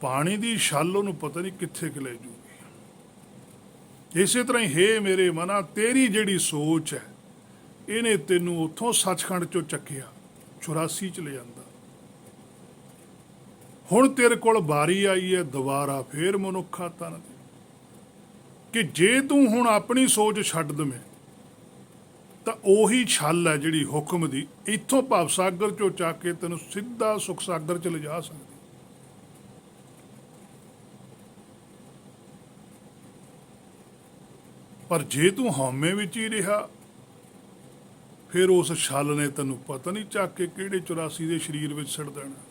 ਪਾਣੀ ਦੀ ਛੱਲ ਉਹਨੂੰ ਪਤਾ ਨਹੀਂ ਕਿੱਥੇ ਕਿ ਲੈ ਜੂਗੀ। ਇਸੇ ਤਰ੍ਹਾਂ ਹੀ ਹੇ ਮੇਰੇ ਮਨਾ, ਤੇਰੀ ਜਿਹੜੀ ਸੋਚ ਹੈ, ਇਹਨੇ ਤੈਨੂੰ ਉੱਥੋਂ ਸੱਚਖੰਡ ਚੋਂ ਚੱਕਿਆ 84 ਚ ਲੈ ਜਾਂਦਾ। ਹੁਣ ਤੇਰੇ ਕੋਲ ਵਾਰੀ ਆਈ ਹੈ ਦੁਬਾਰਾ ਫੇਰ ਮਨੁੱਖਾ ਤਨ ਦੀ, ਕਿ ਜੇ ਤੂੰ ਹੁਣ ਆਪਣੀ ਸੋਚ ਛੱਡ ਦਵੇਂ ਤਾਂ ਉਹੀ ਛੱਲ ਹੈ ਜਿਹੜੀ ਹੁਕਮ ਦੀ, ਇੱਥੋਂ ਭਵ ਸਾਗਰ ਚੋਂ ਚੱਕ ਕੇ ਤੈਨੂੰ ਸਿੱਧਾ ਸੁਖ ਸਾਗਰ ਚ ਲਿਜਾ ਸਕਦੀ। ਪਰ ਜੇ ਤੂੰ ਹਉਮੈ ਵਿੱਚ ਹੀ ਰਿਹਾ, ਫਿਰ ਉਸ ਛੱਲ ਨੇ ਤੈਨੂੰ ਪਤਾ ਨਹੀਂ ਚੱਕ ਕੇ ਕਿਹੜੇ 84 ਦੇ ਸਰੀਰ ਵਿੱਚ ਸਿੱਟ ਦੇਣਾ,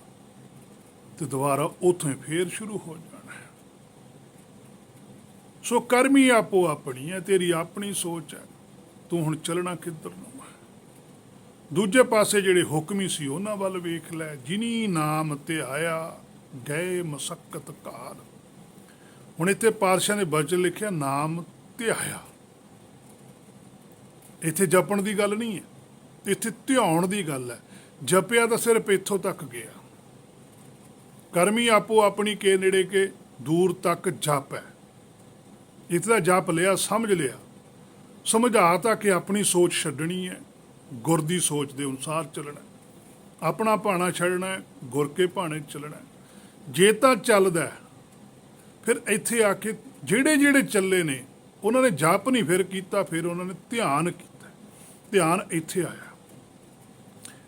ਤੇ ਦੁਬਾਰਾ ਉੱਥੋਂ ਹੀ ਫੇਰ ਸ਼ੁਰੂ ਹੋ ਜਾਣਾ। ਸੋ ਕਰਮੀ ਆਪੋ ਆਪਣੀ ਹੈ, ਤੇਰੀ ਆਪਣੀ ਸੋਚ ਹੈ, ਤੂੰ ਹੁਣ ਚੱਲਣਾ ਕਿੱਧਰ ਨੂੰ ਹੈ। ਦੂਜੇ ਪਾਸੇ ਜਿਹੜੇ ਹੁਕਮੀ ਸੀ ਉਹਨਾਂ ਵੱਲ ਵੇਖ ਲੈ। ਜਿਨੀ ਨਾਮ ਧਿਆਇਆ ਗਏ ਮਸਕਤ ਕਾਲ। ਹੁਣ ਇੱਥੇ ਪਾਤਸ਼ਾਹ ਨੇ ਬਚਨ ਲਿਖਿਆ ਨਾਮ ਧਿਆਇਆ, ਇੱਥੇ ਜਪਣ ਦੀ ਗੱਲ ਨਹੀਂ ਹੈ, ਇੱਥੇ ਧਿਆਉਣ ਦੀ ਗੱਲ ਹੈ। ਜਪਿਆ ਤਾਂ ਸਿਰਫ ਇੱਥੋਂ ਤੱਕ ਗਿਆ। ਕਰਮੀ ਆਪੋ ਆਪਣੀ ਕੇ ਨੇੜੇ ਕੇ ਦੂਰ ਤੱਕ ਜਪ ਹੈ। ਇੱਥੇ ਦਾ ਜਪ ਲਿਆ, ਸਮਝ ਲਿਆ, ਸਮਝਾ ਕਿ ਆਪਣੀ ਸੋਚ ਛੱਡਣੀ ਹੈ, ਗੁਰ ਦੀ ਸੋਚ ਦੇ ਅਨੁਸਾਰ ਚੱਲਣਾ, ਆਪਣਾ ਭਾਣਾ ਛੱਡਣਾ, ਗੁਰ ਕੇ ਭਾਣੇ ਚੱਲਣਾ। ਜੇ ਤਾਂ ਚੱਲਦਾ ਫਿਰ ਇੱਥੇ ਆ ਕੇ ਜਿਹੜੇ ਜਿਹੜੇ ਚੱਲੇ ਨੇ ਉਹਨਾਂ ਨੇ ਜਪ ਨਹੀਂ ਫਿਰ ਕੀਤਾ, ਫਿਰ ਉਹਨਾਂ ਨੇ ਧਿਆਨ ਕੀਤਾ। ਧਿਆਨ ਇੱਥੇ ਆਇਆ,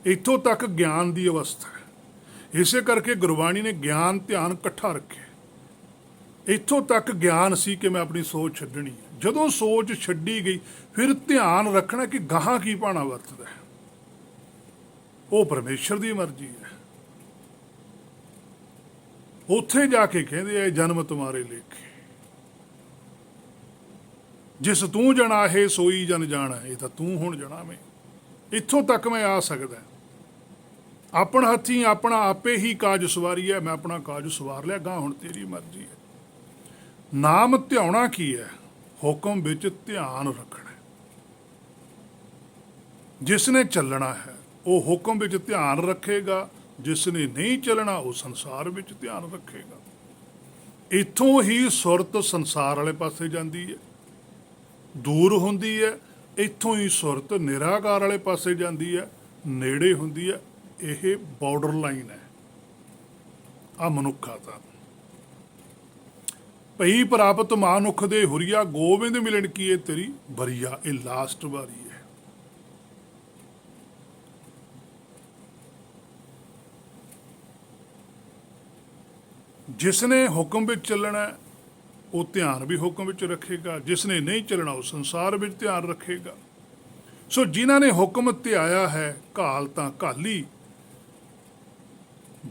ਇੱਥੋਂ ਤੱਕ ਗਿਆਨ ਦੀ ਅਵਸਥਾ ਹੈ। ਇਸੇ ਕਰਕੇ ਗੁਰਬਾਣੀ ਨੇ ਗਿਆਨ ਧਿਆਨ ਇਕੱਠਾ ਰੱਖਿਆ। ਇੱਥੋਂ ਤੱਕ ਗਿਆਨ ਸੀ ਕਿ ਮੈਂ ਆਪਣੀ ਸੋਚ ਛੱਡਣੀ ਹੈ। ਜਦੋਂ ਸੋਚ ਛੱਡੀ ਗਈ ਫਿਰ ਧਿਆਨ ਰੱਖਣਾ ਕਿ ਗਾਹਾਂ ਕੀ ਭਾਣਾ ਵਰਤਦਾ ਹੈ, ਉਹ ਪਰਮੇਸ਼ਰ ਦੀ ਮਰਜ਼ੀ ਹੈ। ਉੱਥੇ ਜਾ ਕੇ ਕਹਿੰਦੇ ਆ ਜਨਮ ਤੁਮਾਰੇ ਲੇਖੇ, ਜਿਸ ਤੂੰ ਜਣਾਹੇ ਸੋਈ ਜਨ ਜਾਣਾ। ਇਹ ਤਾਂ ਤੂੰ ਹੁਣ ਜਣਾਵੇਂ, ਇੱਥੋਂ ਤੱਕ ਮੈਂ ਆ ਸਕਦਾ। ਆਪਣ ਹੱਥੀਂ ਆਪਣਾ ਆਪੇ ਹੀ ਕਾਜ ਸਵਾਰੀ ਹੈ, ਮੈਂ ਆਪਣਾ ਕਾਜ ਸਵਾਰ ਲਿਆ, ਗਾਂ ਹੁਣ ਤੇਰੀ ਮਰਜ਼ੀ ਹੈ। ਨਾਮ ਧਿਆਉਣਾ ਕੀ ਹੈ? ਹੁਕਮ ਵਿੱਚ ਧਿਆਨ ਰੱਖਣਾ। ਜਿਸ ਨੇ ਚੱਲਣਾ ਹੈ ਉਹ ਹੁਕਮ ਵਿੱਚ ਧਿਆਨ ਰੱਖੇਗਾ, ਜਿਸ ਨੇ ਨਹੀਂ ਚੱਲਣਾ ਉਹ ਸੰਸਾਰ ਵਿੱਚ ਧਿਆਨ ਰੱਖੇਗਾ। ਇੱਥੋਂ ਹੀ ਸੁਰਤ ਸੰਸਾਰ ਵਾਲੇ ਪਾਸੇ ਜਾਂਦੀ ਹੈ, ਦੂਰ ਹੁੰਦੀ ਹੈ। ਇੱਥੋਂ ਹੀ ਸੁਰਤ ਨਿਰਾਕਾਰ ਵਾਲੇ ਪਾਸੇ ਜਾਂਦੀ ਹੈ, ਨੇੜੇ ਹੁੰਦੀ ਹੈ। ਇਹ ਬਾਰਡਰ ਲਾਈਨ ਹੈ ਆ ਮਨੁੱਖਾ ਦਾ। ਭਈ ਪ੍ਰਾਪਤ ਮਾਨੁਖ ਦੇ ਹੁਰੀਆ, ਗੋਬਿੰਦ ਮਿਲਣ ਕੀ ਇਹ ਤੇਰੀ ਬਰੀਆ। ਇਹ ਲਾਸਟ ਵਾਰੀ ਹੈ। ਜਿਸ ਨੇ ਹੁਕਮ ਵਿੱਚ ਚੱਲਣਾ ਉਹ ਧਿਆਨ ਵੀ ਹੁਕਮ ਵਿੱਚ ਰੱਖੇਗਾ, ਜਿਸ ਨੇ ਨਹੀਂ ਚੱਲਣਾ ਉਹ ਸੰਸਾਰ ਵਿੱਚ ਧਿਆਨ ਰੱਖੇਗਾ। ਸੋ ਜਿਨ੍ਹਾਂ ਨੇ ਹੁਕਮ ਧਿਆਇਆ ਹੈ, ਘਾਲ ਤਾਂ ਘਾਲੀ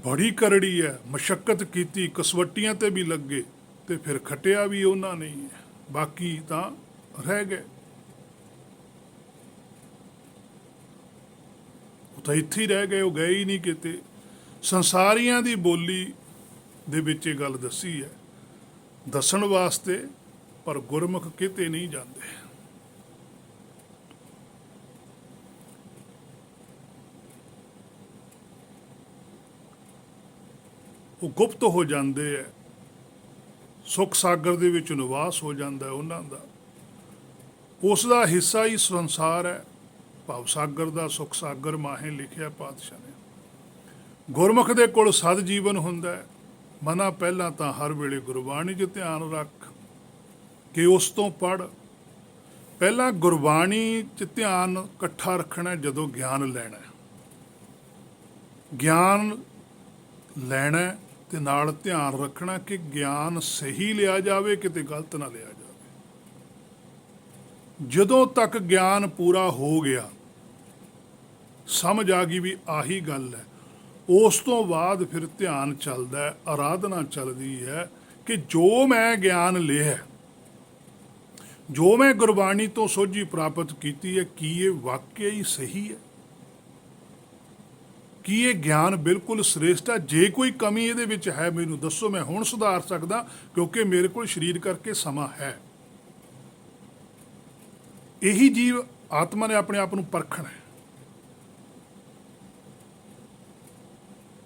ਬੜੀ ਕਰੜੀ ਹੈ, ਮਸ਼ੱਕਤ ਕੀਤੀ, ਕਸਵੱਟੀਆਂ ਤੇ ਵੀ ਲੱਗੇ ਤੇ ਫਿਰ ਖਟਿਆ ਵੀ ਉਹਨਾਂ ਨੇ ਹੀ ਹੈ, ਬਾਕੀ ਤਾਂ ਰਹਿ ਗਏ। ਉਹ ਤਾਂ ਇੱਥੇ ਹੀ ਰਹਿ ਗਏ, ਉਹ ਗਏ ਹੀ ਨਹੀਂ ਕਿਤੇ। ਸੰਸਾਰੀਆਂ ਦੀ ਬੋਲੀ ਦੇ ਵਿੱਚ ਇਹ ਗੱਲ ਦੱਸੀ ਹੈ ਦੱਸਣ ਵਾਸਤੇ, ਪਰ ਗੁਰਮੁਖ ਕਿਤੇ ਨਹੀਂ ਜਾਂਦੇ। ਉਹ ਗੁਪਤ ਹੋ ਜਾਂਦੇ ਹੈ, ਸੁਖ ਸਾਗਰ ਦੇ ਵਿੱਚ ਨਿਵਾਸ ਹੋ ਜਾਂਦਾ ਹੈ ਉਹਨਾਂ ਦਾ। ਉਸ ਦਾ ਹਿੱਸਾ ਹੀ ਸੰਸਾਰ ਹੈ, ਭਵ ਸਾਗਰ ਦਾ ਸੁਖ ਸਾਗਰ ਮਾਹੇ ਲਿਖਿਆ ਪਾਤਸ਼ਾਹ ਨੇ। ਗੁਰਮੁਖ ਦੇ ਕੋਲ ਸਦ ਜੀਵਨ ਹੁੰਦਾ ਹੈ। ਮਨਾ ਪਹਿਲਾਂ ਤਾਂ ਹਰ ਵੇਲੇ ਗੁਰਬਾਣੀ 'ਚ ਧਿਆਨ ਰੱਖ ਕਿ ਉਸ ਤੋਂ ਪੜ੍ਹ। ਪਹਿਲਾਂ ਗੁਰਬਾਣੀ 'ਚ ਧਿਆਨ ਇਕੱਠਾ ਰੱਖਣਾ ਜਦੋਂ ਗਿਆਨ ਲੈਣਾ। ਗਿਆਨ ਲੈਣਾ ਤੇ ਨਾਲ ਧਿਆਨ ਰੱਖਣਾ ਕਿ ਗਿਆਨ ਸਹੀ ਲਿਆ ਜਾਵੇ, ਕਿਤੇ ਗਲਤ ਨਾ ਲਿਆ ਜਾਵੇ। ਜਦੋਂ ਤੱਕ ਗਿਆਨ ਪੂਰਾ ਹੋ ਗਿਆ, ਸਮਝ ਆ ਗਈ ਵੀ ਆਹੀ ਗੱਲ ਹੈ, ਉਸ ਤੋਂ ਬਾਅਦ ਫਿਰ ਧਿਆਨ ਚੱਲਦਾ ਹੈ, ਆਰਾਧਨਾ ਚੱਲਦੀ ਹੈ ਕਿ ਜੋ ਮੈਂ ਗਿਆਨ ਲਿਆ, ਜੋ ਮੈਂ ਗੁਰਬਾਣੀ ਤੋਂ ਸੋਝੀ ਪ੍ਰਾਪਤ ਕੀਤੀ ਹੈ, ਕੀ ਇਹ ਵਾਕਿਆ ਹੀ ਸਹੀ ਹੈ? ਕੀ ਇਹ ਗਿਆਨ ਬਿਲਕੁਲ ਸ੍ਰੇਸ਼ਟ ਹੈ? ਜੇ ਕੋਈ ਕਮੀ ਇਹਦੇ ਵਿੱਚ ਹੈ ਮੈਨੂੰ ਦੱਸੋ, ਮੈਂ ਹੁਣ ਸੁਧਾਰ ਸਕਦਾ, ਕਿਉਂਕਿ ਮੇਰੇ ਕੋਲ ਸਰੀਰ ਕਰਕੇ ਸਮਾਂ ਹੈ। ਇਹੀ ਜੀਵ ਆਤਮਾ ਨੇ ਆਪਣੇ ਆਪ ਨੂੰ ਪਰਖਣਾ ਹੈ।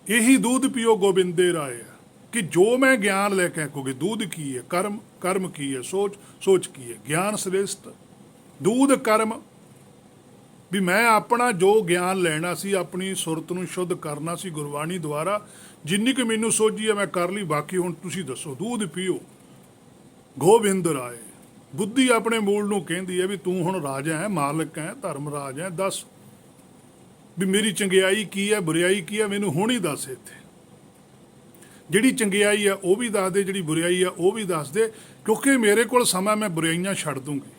ਇਹੀ ਦੁੱਧ ਪੀਓ ਗੋਬਿੰਦੇ ਰਾਏ ਹੈ ਕਿ ਜੋ ਮੈਂ ਗਿਆਨ ਲੈ ਕੇ, ਕਿਉਂਕਿ ਦੁੱਧ ਕੀ ਹੈ? ਕਰਮ, ਕਰਮ ਕੀ ਹੈ? ਸੋਚ ਕੀ ਹੈ? ਗਿਆਨ ਸ੍ਰੇਸ਼ਟ। ਦੁੱਧ ਕਰਮ ਵੀ ਮੈਂ ਆਪਣਾ ਜੋ ਗਿਆਨ ਲੈਣਾ ਸੀ, ਆਪਣੀ ਸੁਰਤ ਨੂੰ ਸ਼ੁੱਧ ਕਰਨਾ ਸੀ ਗੁਰਬਾਣੀ ਦੁਆਰਾ, ਜਿੰਨੀ ਕੁ ਮੈਨੂੰ ਸੋਝੀ ਹੈ ਮੈਂ ਕਰ ਲਈ, ਬਾਕੀ ਹੁਣ ਤੁਸੀਂ ਦੱਸੋ। ਦੁੱਧ ਪੀਓ ਗੋਬਿੰਦ ਰਾਏ। ਬੁੱਧੀ ਆਪਣੇ ਮੂਲ ਨੂੰ ਕਹਿੰਦੀ ਹੈ ਵੀ ਤੂੰ ਹੁਣ ਰਾਜਾ ਹੈ, ਮਾਲਕ ਹੈ, ਧਰਮ ਰਾਜ ਹੈ, ਦੱਸ ਵੀ ਮੇਰੀ ਚੰਗਿਆਈ ਕੀ ਹੈ, ਬੁਰਿਆਈ ਕੀ ਹੈ, ਮੈਨੂੰ ਹੁਣ ਹੀ ਦੱਸ। ਇੱਥੇ ਜਿਹੜੀ ਚੰਗਿਆਈ ਹੈ ਉਹ ਵੀ ਦੱਸ ਦੇ, ਜਿਹੜੀ ਬੁਰਿਆਈ ਹੈ ਉਹ ਵੀ ਦੱਸ ਦੇ, ਕਿਉਂਕਿ ਮੇਰੇ ਕੋਲ ਸਮਾਂ, ਮੈਂ ਬੁਰਾਈਆਂ ਛੱਡ ਦੂੰਗੀ।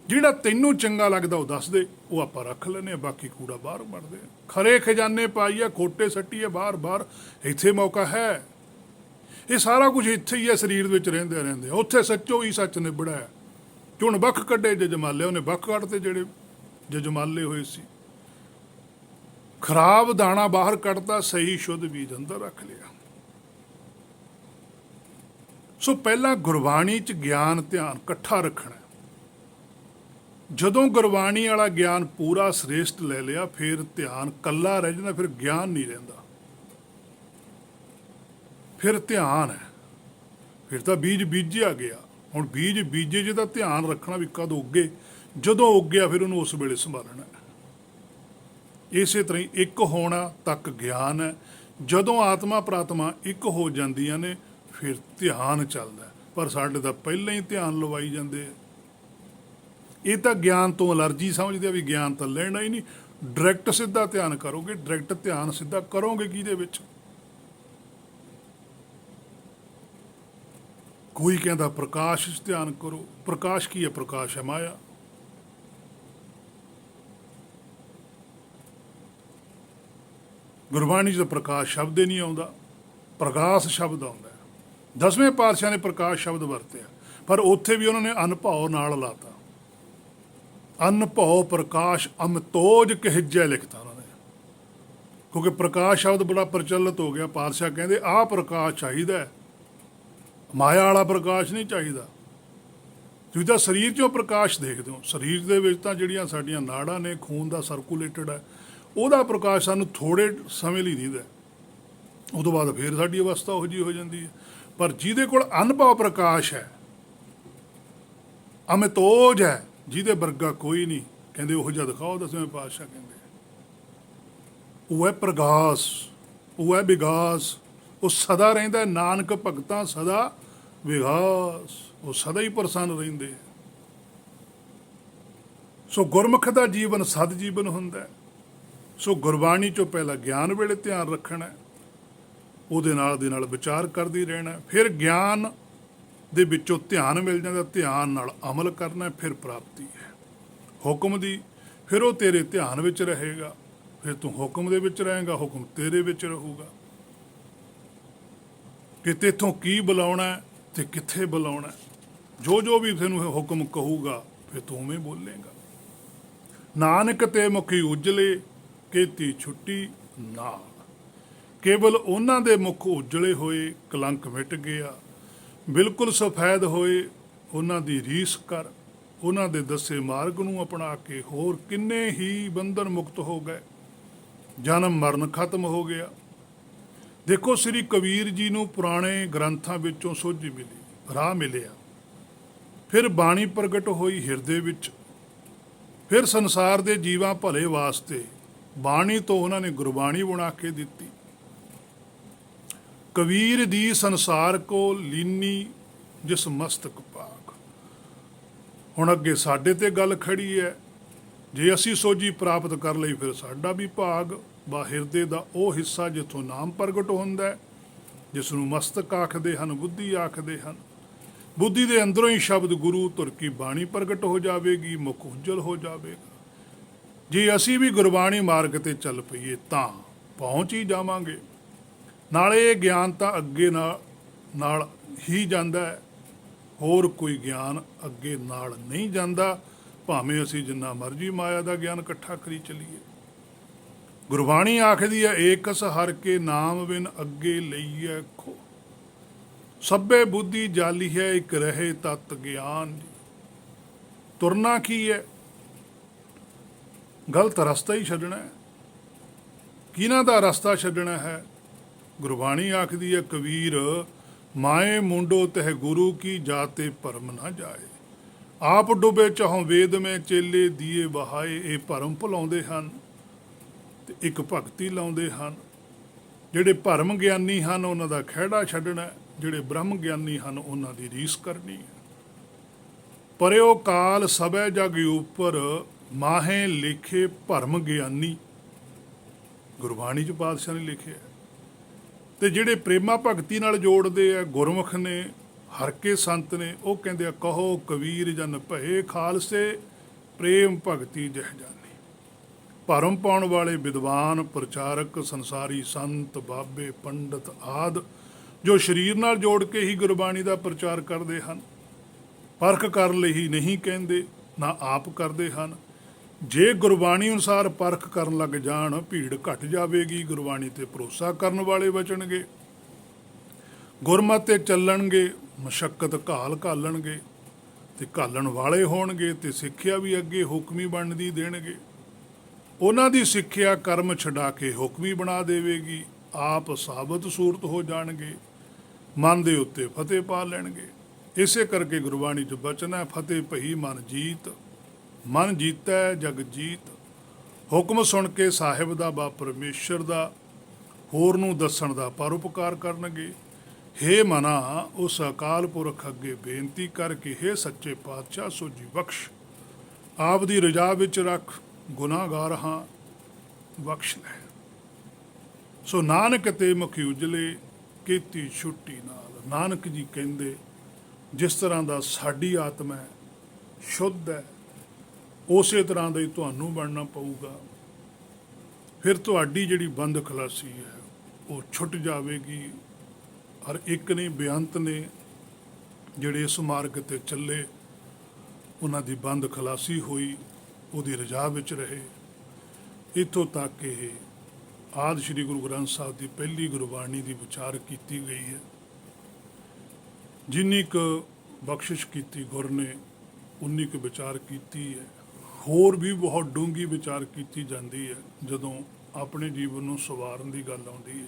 ਜਿਹੜਾ ਤੈਨੂੰ ਚੰਗਾ ਲੱਗਦਾ ਉਹ ਦੱਸ ਦੇ, ਉਹ ਆਪਾਂ ਰੱਖ ਲੈਂਦੇ ਹਾਂ, ਬਾਕੀ ਕੂੜਾ ਬਾਹਰ ਵੜਦੇ। ਖਰੇ ਖਜ਼ਾਨੇ ਪਾਈਏ, ਖੋਟੇ ਸੱਟੀਏ ਬਾਹਰ ਬਾਹਰ, ਇੱਥੇ ਮੌਕਾ ਹੈ। ਇਹ ਸਾਰਾ ਕੁਝ ਇੱਥੇ ਹੀ ਹੈ, ਸਰੀਰ ਵਿੱਚ ਰਹਿੰਦੇ। ਉੱਥੇ ਸੱਚੋ ਹੀ ਸੱਚ ਨਿਬੜਿਆ। ਹੁਣ ਵੱਖ ਕੱਢੇ ਜਜਮਾਲੇ, ਉਹਨੇ ਵੱਖ ਕੱਢਤੇ ਜਿਹੜੇ ਜਜਮਾਲੇ ਹੋਏ ਸੀ। ਖਰਾਬ ਦਾਣਾ ਬਾਹਰ ਕੱਢਤਾ, ਸਹੀ ਸ਼ੁੱਧ ਬੀਜ ਅੰਦਰ ਰੱਖ ਲਿਆ। ਸੋ ਪਹਿਲਾਂ ਗੁਰਬਾਣੀ 'ਚ ਗਿਆਨ ਧਿਆਨ ਇਕੱਠਾ ਰੱਖਣਾ। ਜਦੋਂ ਗੁਰਬਾਣੀ ਵਾਲਾ ਗਿਆਨ ਪੂਰਾ ਸ੍ਰੇਸ਼ਟ ਲੈ ਲਿਆ, ਫਿਰ ਧਿਆਨ ਕੱਲਾ ਰਹਿ ਜਾਂਦਾ, ਫਿਰ ਗਿਆਨ ਨਹੀਂ ਰਹਿੰਦਾ, ਫਿਰ ਧਿਆਨ ਹੈ। ਫਿਰ ਤਾਂ ਬੀਜ ਬੀਜਿਆ ਗਿਆ। ਹੁਣ ਬੀਜ ਬੀਜੇ ਜਿਹਦਾ ਧਿਆਨ ਰੱਖਣਾ ਵੀ ਕਦੋਂ ਉੱਗੇ। ਜਦੋਂ ਉੱਗਿਆ ਫਿਰ ਉਹਨੂੰ ਉਸ ਵੇਲੇ ਸੰਭਾਲਣਾ। ਇਸੇ ਤਰ੍ਹਾਂ ਹੀ ਇੱਕ ਹੋਣਾ ਤੱਕ ਗਿਆਨ ਹੈ। ਜਦੋਂ ਆਤਮਾ ਪ੍ਰਾਤਮਾ ਇੱਕ ਹੋ ਜਾਂਦੀਆਂ ਨੇ ਫਿਰ ਧਿਆਨ ਚੱਲਦਾ। ਪਰ ਸਾਡੇ ਤਾਂ ਪਹਿਲਾਂ ਹੀ ਧਿਆਨ ਲਵਾਈ ਜਾਂਦੇ ਆ। ਇਹ ਤਾਂ ਗਿਆਨ ਤੋਂ ਅਲਰਜੀ ਸਮਝਦੇ ਆ ਵੀ ਗਿਆਨ ਤਾਂ ਲੈਣਾ ਹੀ ਨਹੀਂ। ਡਾਇਰੈਕਟ ਸਿੱਧਾ ਧਿਆਨ ਕਰੋਗੇ, ਡਾਇਰੈਕਟ ਧਿਆਨ ਸਿੱਧਾ ਕਰੋਗੇ ਕਿਹਦੇ ਵਿੱਚ? ਕੋਈ ਕਹਿੰਦਾ ਪ੍ਰਕਾਸ਼ 'ਚ ਧਿਆਨ ਕਰੋ। ਪ੍ਰਕਾਸ਼ ਕੀ ਹੈ? ਪ੍ਰਕਾਸ਼ ਹੈ ਮਾਇਆ। ਗੁਰਬਾਣੀ 'ਚ ਤਾਂ ਪ੍ਰਕਾਸ਼ ਸ਼ਬਦ ਹੀ ਨਹੀਂ ਆਉਂਦਾ, ਪ੍ਰਕਾਸ਼ ਸ਼ਬਦ ਆਉਂਦਾ। 10ਵੇਂ ਪਾਤਸ਼ਾਹ ਨੇ ਪ੍ਰਕਾਸ਼ ਸ਼ਬਦ ਵਰਤਿਆ, ਪਰ ਉੱਥੇ ਵੀ ਉਹਨਾਂ ਨੇ ਅਨਭਉ ਨਾਲ ਲਾਤਾ। ਅਨਭਉ ਪ੍ਰਕਾਸ਼ ਅਮਤੋਜ ਕਹਿਜੈ ਲਿਖਤਾ ਉਹਨਾਂ ਨੇ, ਕਿਉਂਕਿ ਪ੍ਰਕਾਸ਼ ਸ਼ਬਦ ਬੜਾ ਪ੍ਰਚਲਿਤ ਹੋ ਗਿਆ। ਪਾਤਸ਼ਾਹ ਕਹਿੰਦੇ ਆਹ ਪ੍ਰਕਾਸ਼ ਚਾਹੀਦਾ, ਮਾਇਆ ਵਾਲਾ ਪ੍ਰਕਾਸ਼ ਨਹੀਂ ਚਾਹੀਦਾ। ਤੁਸੀਂ ਤਾਂ ਸਰੀਰ 'ਚੋਂ ਪ੍ਰਕਾਸ਼ ਦੇਖਦੇ ਹੋ। ਸਰੀਰ ਦੇ ਵਿੱਚ ਤਾਂ ਜਿਹੜੀਆਂ ਸਾਡੀਆਂ ਨਾੜਾਂ ਨੇ, ਖੂਨ ਦਾ ਸਰਕੂਲੇਟਡ ਹੈ, ਉਹਦਾ ਪ੍ਰਕਾਸ਼ ਸਾਨੂੰ ਥੋੜ੍ਹੇ ਸਮੇਂ ਲਈ ਦਿਖਦਾ, ਉਹ ਤੋਂ ਬਾਅਦ ਫਿਰ ਸਾਡੀ ਅਵਸਥਾ ਉਹੋ ਜਿਹੀ ਹੋ ਜਾਂਦੀ ਹੈ। ਪਰ ਜਿਹਦੇ ਕੋਲ ਅਨੁਭਵ ਪ੍ਰਕਾਸ਼ ਹੈ, ਅਮਿਤੋਜ ਹੈ, ਜਿਹਦੇ ਵਰਗਾ ਕੋਈ ਨਹੀਂ, ਕਹਿੰਦੇ ਉਹ ਜਿਹਾ ਦਿਖਾਓ। 10ਵੇਂ ਪਾਤਸ਼ਾਹ ਕਹਿੰਦੇ ਉਹ ਹੈ ਪ੍ਰਗਾਸ, ਉਹ ਹੈ ਵਿਗਾਸ, ਉਹ ਸਦਾ ਰਹਿੰਦਾ। ਨਾਨਕ ਭਗਤਾਂ ਸਦਾ ਵਿਗਾਸ, ਉਹ ਸਦਾ ਹੀ ਪ੍ਰਸੰਨ ਰਹਿੰਦੇ। ਸੋ ਗੁਰਮੁਖ ਦਾ ਜੀਵਨ ਸਦ ਜੀਵਨ ਹੁੰਦਾ। ਸੋ ਗੁਰਬਾਣੀ 'ਚੋਂ ਪਹਿਲਾਂ ਗਿਆਨ ਵੇਲੇ ਧਿਆਨ ਰੱਖਣਾ, ਉਹਦੇ ਨਾਲ ਦੇ ਨਾਲ ਵਿਚਾਰ ਕਰਦੀ ਰਹਿਣਾ, ਫਿਰ ਗਿਆਨ ਦੇ ਵਿੱਚੋਂ ਧਿਆਨ ਮਿਲ ਜਾਂਦਾ, ਧਿਆਨ ਨਾਲ ਅਮਲ ਕਰਨਾ, ਫਿਰ ਪ੍ਰਾਪਤੀ ਹੈ ਹੁਕਮ ਦੀ। ਫਿਰ ਉਹ ਤੇਰੇ ਧਿਆਨ ਵਿੱਚ ਰਹੇਗਾ, ਫਿਰ ਤੂੰ ਹੁਕਮ ਦੇ ਵਿੱਚ ਰਹੇਗਾ, ਹੁਕਮ ਤੇਰੇ ਵਿੱਚ ਰਹੂਗਾ ਕਿ ਤੇਥੋਂ ਕੀ ਬੁਲਾਉਣਾ ਤੇ ਕਿੱਥੇ ਬੁਲਾਉਣਾ। ਜੋ ਜੋ ਵੀ ਤੈਨੂੰ ਹੁਕਮ ਕਹੂਗਾ ਫਿਰ ਤੂੰ ਉਵੇਂ ਬੋਲੇਗਾ। ਨਾਨਕ ਤੇ ਮੁਖੀ ਉਜਲੇ ਕੀਤੀ ਛੁੱਟੀ ਨਾਲ, ਕੇਵਲ ਉਹਨਾਂ ਦੇ ਮੁਖ ਉਜਲੇ ਹੋਏ, ਕਲੰਕ ਮਿਟ ਗਿਆ, ਬਿਲਕੁਲ ਸਫੈਦ ਹੋਏ। ਉਹਨਾਂ ਦੀ ਰੀਸ ਕਰ, ਉਹਨਾਂ ਦੇ ਦੱਸੇ ਮਾਰਗ ਨੂੰ ਅਪਣਾ ਕੇ ਹੋਰ ਕਿੰਨੇ ਹੀ ਬੰਧਨ ਮੁਕਤ ਹੋ ਗਏ, ਜਨਮ ਮਰਨ ਖਤਮ ਹੋ ਗਿਆ। ਦੇਖੋ ਸ੍ਰੀ ਕਬੀਰ ਜੀ ਨੂੰ ਪੁਰਾਣੇ ਗ੍ਰੰਥਾਂ ਵਿੱਚੋਂ ਸੋਝੀ ਮਿਲੀ, ਰਾਹ ਮਿਲਿਆ, ਫਿਰ ਬਾਣੀ ਪ੍ਰਗਟ ਹੋਈ ਹਿਰਦੇ ਵਿੱਚ, ਫਿਰ ਸੰਸਾਰ ਦੇ ਜੀਵਾਂ ਭਲੇ ਵਾਸਤੇ ਬਾਣੀ ਤੋਂ ਉਹਨਾਂ ਨੇ ਗੁਰਬਾਣੀ ਬਣਾ ਕੇ ਦਿੱਤੀ। ਕਬੀਰ ਦੀ ਸੰਸਾਰ ਕੋ ਲੀਨੀ ਜਿਸ ਮਸਤਕ ਭਾਗ। ਹੁਣ ਅੱਗੇ ਸਾਡੇ ਤੇ ਗੱਲ ਖੜੀ ਹੈ, ਜੇ ਅਸੀਂ ਸੋਝੀ ਪ੍ਰਾਪਤ ਕਰ ਲਈ ਫਿਰ ਸਾਡਾ ਵੀ ਭਾਗ ਬਾ ਹਿਰਦੇ ਦਾ ਉਹ ਹਿੱਸਾ ਜਿੱਥੋਂ ਨਾਮ ਪ੍ਰਗਟ ਹੁੰਦਾ, ਜਿਸ ਨੂੰ ਮਸਤਕ ਆਖਦੇ ਹਨ, ਬੁੱਧੀ ਆਖਦੇ ਹਨ। ਬੁੱਧੀ ਦੇ ਅੰਦਰੋਂ ਹੀ ਸ਼ਬਦ ਗੁਰੂ ਧੁਰ ਕੀ ਬਾਣੀ ਪ੍ਰਗਟ ਹੋ ਜਾਵੇਗੀ, ਮੁਖ ਉਜਲ ਹੋ ਜਾਵੇਗਾ। ਜੇ ਅਸੀਂ ਵੀ ਗੁਰਬਾਣੀ ਮਾਰਗ ਤੇ ਚੱਲ ਪਈਏ ਤਾਂ ਪਹੁੰਚ ਹੀ ਜਾਵਾਂਗੇ। ਨਾਲੇ ਇਹ ਗਿਆਨ ਤਾਂ ਅੱਗੇ ਨਾਲ ਹੀ ਜਾਂਦਾ ਹੈ, ਹੋਰ ਕੋਈ ਗਿਆਨ ਅੱਗੇ ਨਾਲ ਨਹੀਂ ਜਾਂਦਾ, ਭਾਵੇਂ ਅਸੀਂ ਜਿੰਨਾ ਮਰਜ਼ੀ ਮਾਇਆ ਦਾ ਗਿਆਨ ਇਕੱਠਾ ਕਰੀ ਚੱਲੀਏ। ਗੁਰਬਾਣੀ ਆਖਦੀ ਹੈ ਏਕਸ ਹਰ ਕੇ ਨਾਮ ਬਿਨ ਅੱਗੇ ਲਈਐ ਖੋ, ਸਭੇ ਬੁੱਧੀ ਜਾਲੀ ਹੈ ਇੱਕ ਰਹੇ ਤਤ ਗਿਆਨ। ਤੁਰਨਾ ਕੀ ਹੈ? ਗਲਤ ਰਸਤਾ ਹੀ ਛੱਡਣਾ ਹੈ। ਕਿਹਨਾਂ ਦਾ ਰਸਤਾ ਛੱਡਣਾ ਹੈ? ਗੁਰਬਾਣੀ ਆਖਦੀ ਹੈ ਕਬੀਰ ਮਾਏ ਮੁੰਡੋ ਤਹਿ ਗੁਰੂ ਕੀ ਜਾਤੇ ਭਰਮ ਨਾ ਜਾਏ, ਆਪ ਡੁੱਬੇ ਚਾਹੋਂ ਵੇਦ ਮੈਂ ਚੇਲੇ ਦੀਏ ਵਹਾਏ। ਇਹ ਭਰਮ ਭੁਲਾਉਂਦੇ ਹਨ ਤੇ ਇੱਕ ਭਗਤੀ ਲਾਉਂਦੇ ਹਨ। ਜਿਹੜੇ ਭਰਮ ਗਿਆਨੀ ਹਨ ਉਹਨਾਂ ਦਾ ਖਹਿੜਾ ਛੱਡਣਾ, ਜਿਹੜੇ ਬ੍ਰਹਮ ਗਿਆਨੀ ਹਨ ਉਹਨਾਂ ਦੀ ਰੀਸ ਕਰਨੀ ਹੈ। ਪਰਿਓ ਕਾਲ ਸਭੈ ਜਗ ਉੱਪਰ ਮਾਹੇ ਲਿਖੇ ਭਰਮ ਗਿਆਨੀ, ਗੁਰਬਾਣੀ 'ਚ ਪਾਤਸ਼ਾਹ ਨੇ ਲਿਖਿਆ। ਤੇ ਜਿਹੜੇ ਪ੍ਰੇਮਾ ਭਗਤੀ ਨਾਲ ਜੋੜਦੇ ਆ, ਗੁਰਮੁਖ ਨੇ, ਹਰ ਕੇ ਸੰਤ ਨੇ, ਉਹ ਕਹਿੰਦੇ ਆ ਕਹੋ ਕਬੀਰ ਜਨ ਭਏ ਖਾਲਸੇ, ਪ੍ਰੇਮ ਭਗਤੀ ਜਹ ਜਾਨੀ। ਭਰਮ ਪਾਉਣ ਵਾਲੇ ਵਿਦਵਾਨ, ਪ੍ਰਚਾਰਕ, ਸੰਸਾਰੀ ਸੰਤ, ਬਾਬੇ, ਪੰਡਤ ਆਦਿ ਜੋ ਸਰੀਰ ਨਾਲ ਜੋੜ ਕੇ ਹੀ ਗੁਰਬਾਣੀ ਦਾ ਪ੍ਰਚਾਰ ਕਰਦੇ ਹਨ, ਪਰਖ ਕਰਨ ਲਈ ਨਹੀਂ ਕਹਿੰਦੇ, ਨਾ ਆਪ ਕਰਦੇ ਹਨ। ਜੇ ਗੁਰਬਾਣੀ ਅਨੁਸਾਰ ਪਰਖ ਕਰਨ ਲੱਗ ਜਾਣ, ਭੀੜ ਘਟ ਜਾਵੇਗੀ, ਗੁਰਬਾਣੀ ਤੇ ਭਰੋਸਾ ਕਰਨ ਵਾਲੇ ਬਚਣਗੇ, ਗੁਰਮਤਿ ਤੇ ਚੱਲਣਗੇ, ਮਸ਼ੱਕਤ ਘਾਲਣਗੇ ਤੇ ਘਾਲਣ ਵਾਲੇ ਹੋਣਗੇ, ਤੇ ਸਿੱਖਿਆ ਵੀ ਅੱਗੇ ਹੁਕਮੀ ਬਣਦੀ ਦੇਣਗੇ। ਉਹਨਾਂ ਦੀ ਸਿੱਖਿਆ ਕਰਮ ਛਡਾ ਕੇ ਹੁਕਮੀ ਬਣਾ ਦੇਵੇਗੀ, ਆਪ ਸਾਬਤ ਸੂਰਤ ਹੋ ਜਾਣਗੇ, ਮਨ ਦੇ ਉੱਤੇ ਫਤਿਹ ਪਾ ਲੈਣਗੇ। ਇਸੇ ਕਰਕੇ ਗੁਰਬਾਣੀ 'ਚ ਬਚਨ ਹੈ ਫਤਿਹ ਭਈ ਮਨ ਜੀਤ, ਮਨ ਜੀਤੈ ਜਗ ਜੀਤ। ਹੁਕਮ ਸੁਣ ਕੇ ਸਾਹਿਬ ਦਾ ਬਾ ਪਰਮੇਸ਼ਰ ਦਾ ਹੋਰ ਨੂੰ ਦੱਸਣ ਦਾ ਪਰਉਪਕਾਰ ਕਰਨਗੇ। ਹੇ ਮਨਾ ਉਸ ਅਕਾਲ ਪੁਰਖ ਅੱਗੇ ਬੇਨਤੀ ਕਰਕੇ, ਹੇ ਸੱਚੇ ਪਾਤਸ਼ਾਹ ਸੋਝੀ ਬਖਸ਼, ਆਪ ਦੀ ਰਜਾ ਵਿੱਚ ਰੱਖ, ਗੁਨਾਹਗਾਰ ਹਾਂ ਬਖਸ਼ ਲੈ। ਸੋ ਨਾਨਕ ਤੇ ਮੁਖੀ ਉਜਲੇ ਕੀਤੀ ਛੁੱਟੀ ਨਾਲ। ਨਾਨਕ ਜੀ ਕਹਿੰਦੇ ਜਿਸ ਤਰ੍ਹਾਂ ਦਾ ਸਾਡੀ ਆਤਮਾ ਹੈ, ਸ਼ੁੱਧ ਹੈ, ਉਸੇ ਤਰ੍ਹਾਂ ਦਾ ਹੀ ਤੁਹਾਨੂੰ ਬਣਨਾ ਪਊਗਾ। ਫਿਰ ਤੁਹਾਡੀ ਜਿਹੜੀ ਬੰਦ ਖਲਾਸੀ ਹੈ ਉਹ ਛੁੱਟ ਜਾਵੇਗੀ। ਹਰ ਇੱਕ ਨੇ ਬੇਅੰਤ ਨੇ ਜਿਹੜੇ ਇਸ ਮਾਰਗ ਤੇ ਚੱਲੇ, ਉਹਨਾਂ ਦੀ ਬੰਦ ਖਲਾਸੀ ਹੋਈ, ਉਹਦੀ ਰਜਾ ਵਿੱਚ ਰਹੇ। ਇੱਥੋਂ ਤੱਕ ਕਿ ਆਦਿ ਸ਼੍ਰੀ ਗੁਰੂ ਗ੍ਰੰਥ ਸਾਹਿਬ ਦੀ ਪਹਿਲੀ ਗੁਰਬਾਣੀ ਦੀ ਵਿਚਾਰ ਕੀਤੀ ਗਈ ਹੈ। ਜਿੰਨੀ ਕੁ ਬਖਸ਼ਿਸ਼ ਕੀਤੀ ਗੁਰ ਨੇ ਉਨੀ ਕੁ ਵਿਚਾਰ ਕੀਤੀ ਹੈ। ਹੋਰ ਵੀ ਬਹੁਤ ਡੂੰਘੀ ਵਿਚਾਰ ਕੀਤੀ ਜਾਂਦੀ ਹੈ ਜਦੋਂ ਆਪਣੇ ਜੀਵਨ ਨੂੰ ਸਵਾਰਨ ਦੀ ਗੱਲ ਆਉਂਦੀ ਹੈ।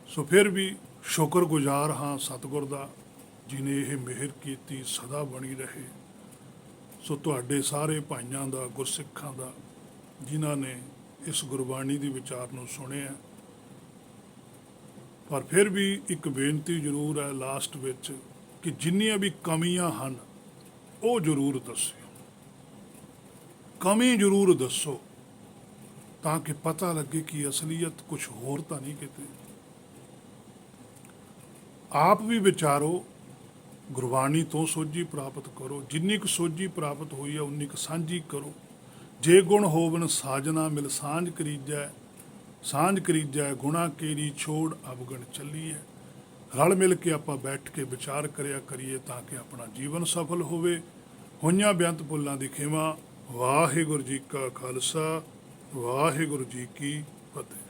ਸੋ ਫਿਰ ਵੀ ਸ਼ੁਕਰਗੁਜ਼ਾਰ ਹਾਂ ਸਤਿਗੁਰ ਦਾ, ਜਿਨੇ ਇਹ ਮਿਹਰ ਕੀਤੀ ਸਦਾ ਬਣੀ ਰਹੇ। ਸੋ ਤੁਹਾਡੇ ਸਾਰੇ ਭਾਈਆਂ ਦਾ, ਗੁਰਸਿੱਖਾਂ ਦਾ, ਜਿਨ੍ਹਾਂ ਨੇ ਇਸ ਗੁਰਬਾਣੀ ਦੀ ਵਿਚਾਰ ਨੂੰ ਸੁਣਿਆ। ਪਰ ਫਿਰ ਵੀ ਇੱਕ ਬੇਨਤੀ ਜ਼ਰੂਰ ਹੈ ਲਾਸਟ ਵਿੱਚ, ਕਿ ਜਿੰਨੀਆਂ ਵੀ ਕਮੀਆਂ ਹਨ ਉਹ ਜ਼ਰੂਰ ਦੱਸਿਓ, ਕਮੀ ਜ਼ਰੂਰ ਦੱਸੋ, ਤਾਂ ਕਿ ਪਤਾ ਲੱਗੇ ਕਿ ਅਸਲੀਅਤ ਕੁਝ ਹੋਰ ਤਾਂ ਨਹੀਂ ਕਿਤੇ। ਆਪ ਵੀ ਵਿਚਾਰੋ, ਗੁਰਬਾਣੀ ਤੋਂ ਸੋਝੀ ਪ੍ਰਾਪਤ ਕਰੋ, ਜਿੰਨੀ ਕੁ ਸੋਝੀ ਪ੍ਰਾਪਤ ਹੋਈ ਹੈ ਉਨੀ ਕੁ ਸਾਂਝੀ ਕਰੋ। ਜੇ ਗੁਣ ਹੋਵਨ ਸਾਜਨਾ ਮਿਲ ਸਾਂਝ ਕਰੀਜੈ ਗੁਣਾ ਕੇਰੀ ਛੋੜ ਅਵਗਣ ਚੱਲੀਏ। ਰਲ ਮਿਲ ਕੇ ਆਪਾਂ ਬੈਠ ਕੇ ਵਿਚਾਰ ਕਰਿਆ ਕਰੀਏ ਤਾਂ ਕਿ ਆਪਣਾ ਜੀਵਨ ਸਫਲ ਹੋਵੇ। ਹੋਈਆਂ ਬੇਅੰਤ ਭੁੱਲਾਂ ਦੀ ਖਿਮਾ। ਵਾਹਿਗੁਰੂ ਜੀ ਕਾ ਖਾਲਸਾ, ਵਾਹਿਗੁਰੂ ਜੀ ਕੀ ਫਤਿਹ।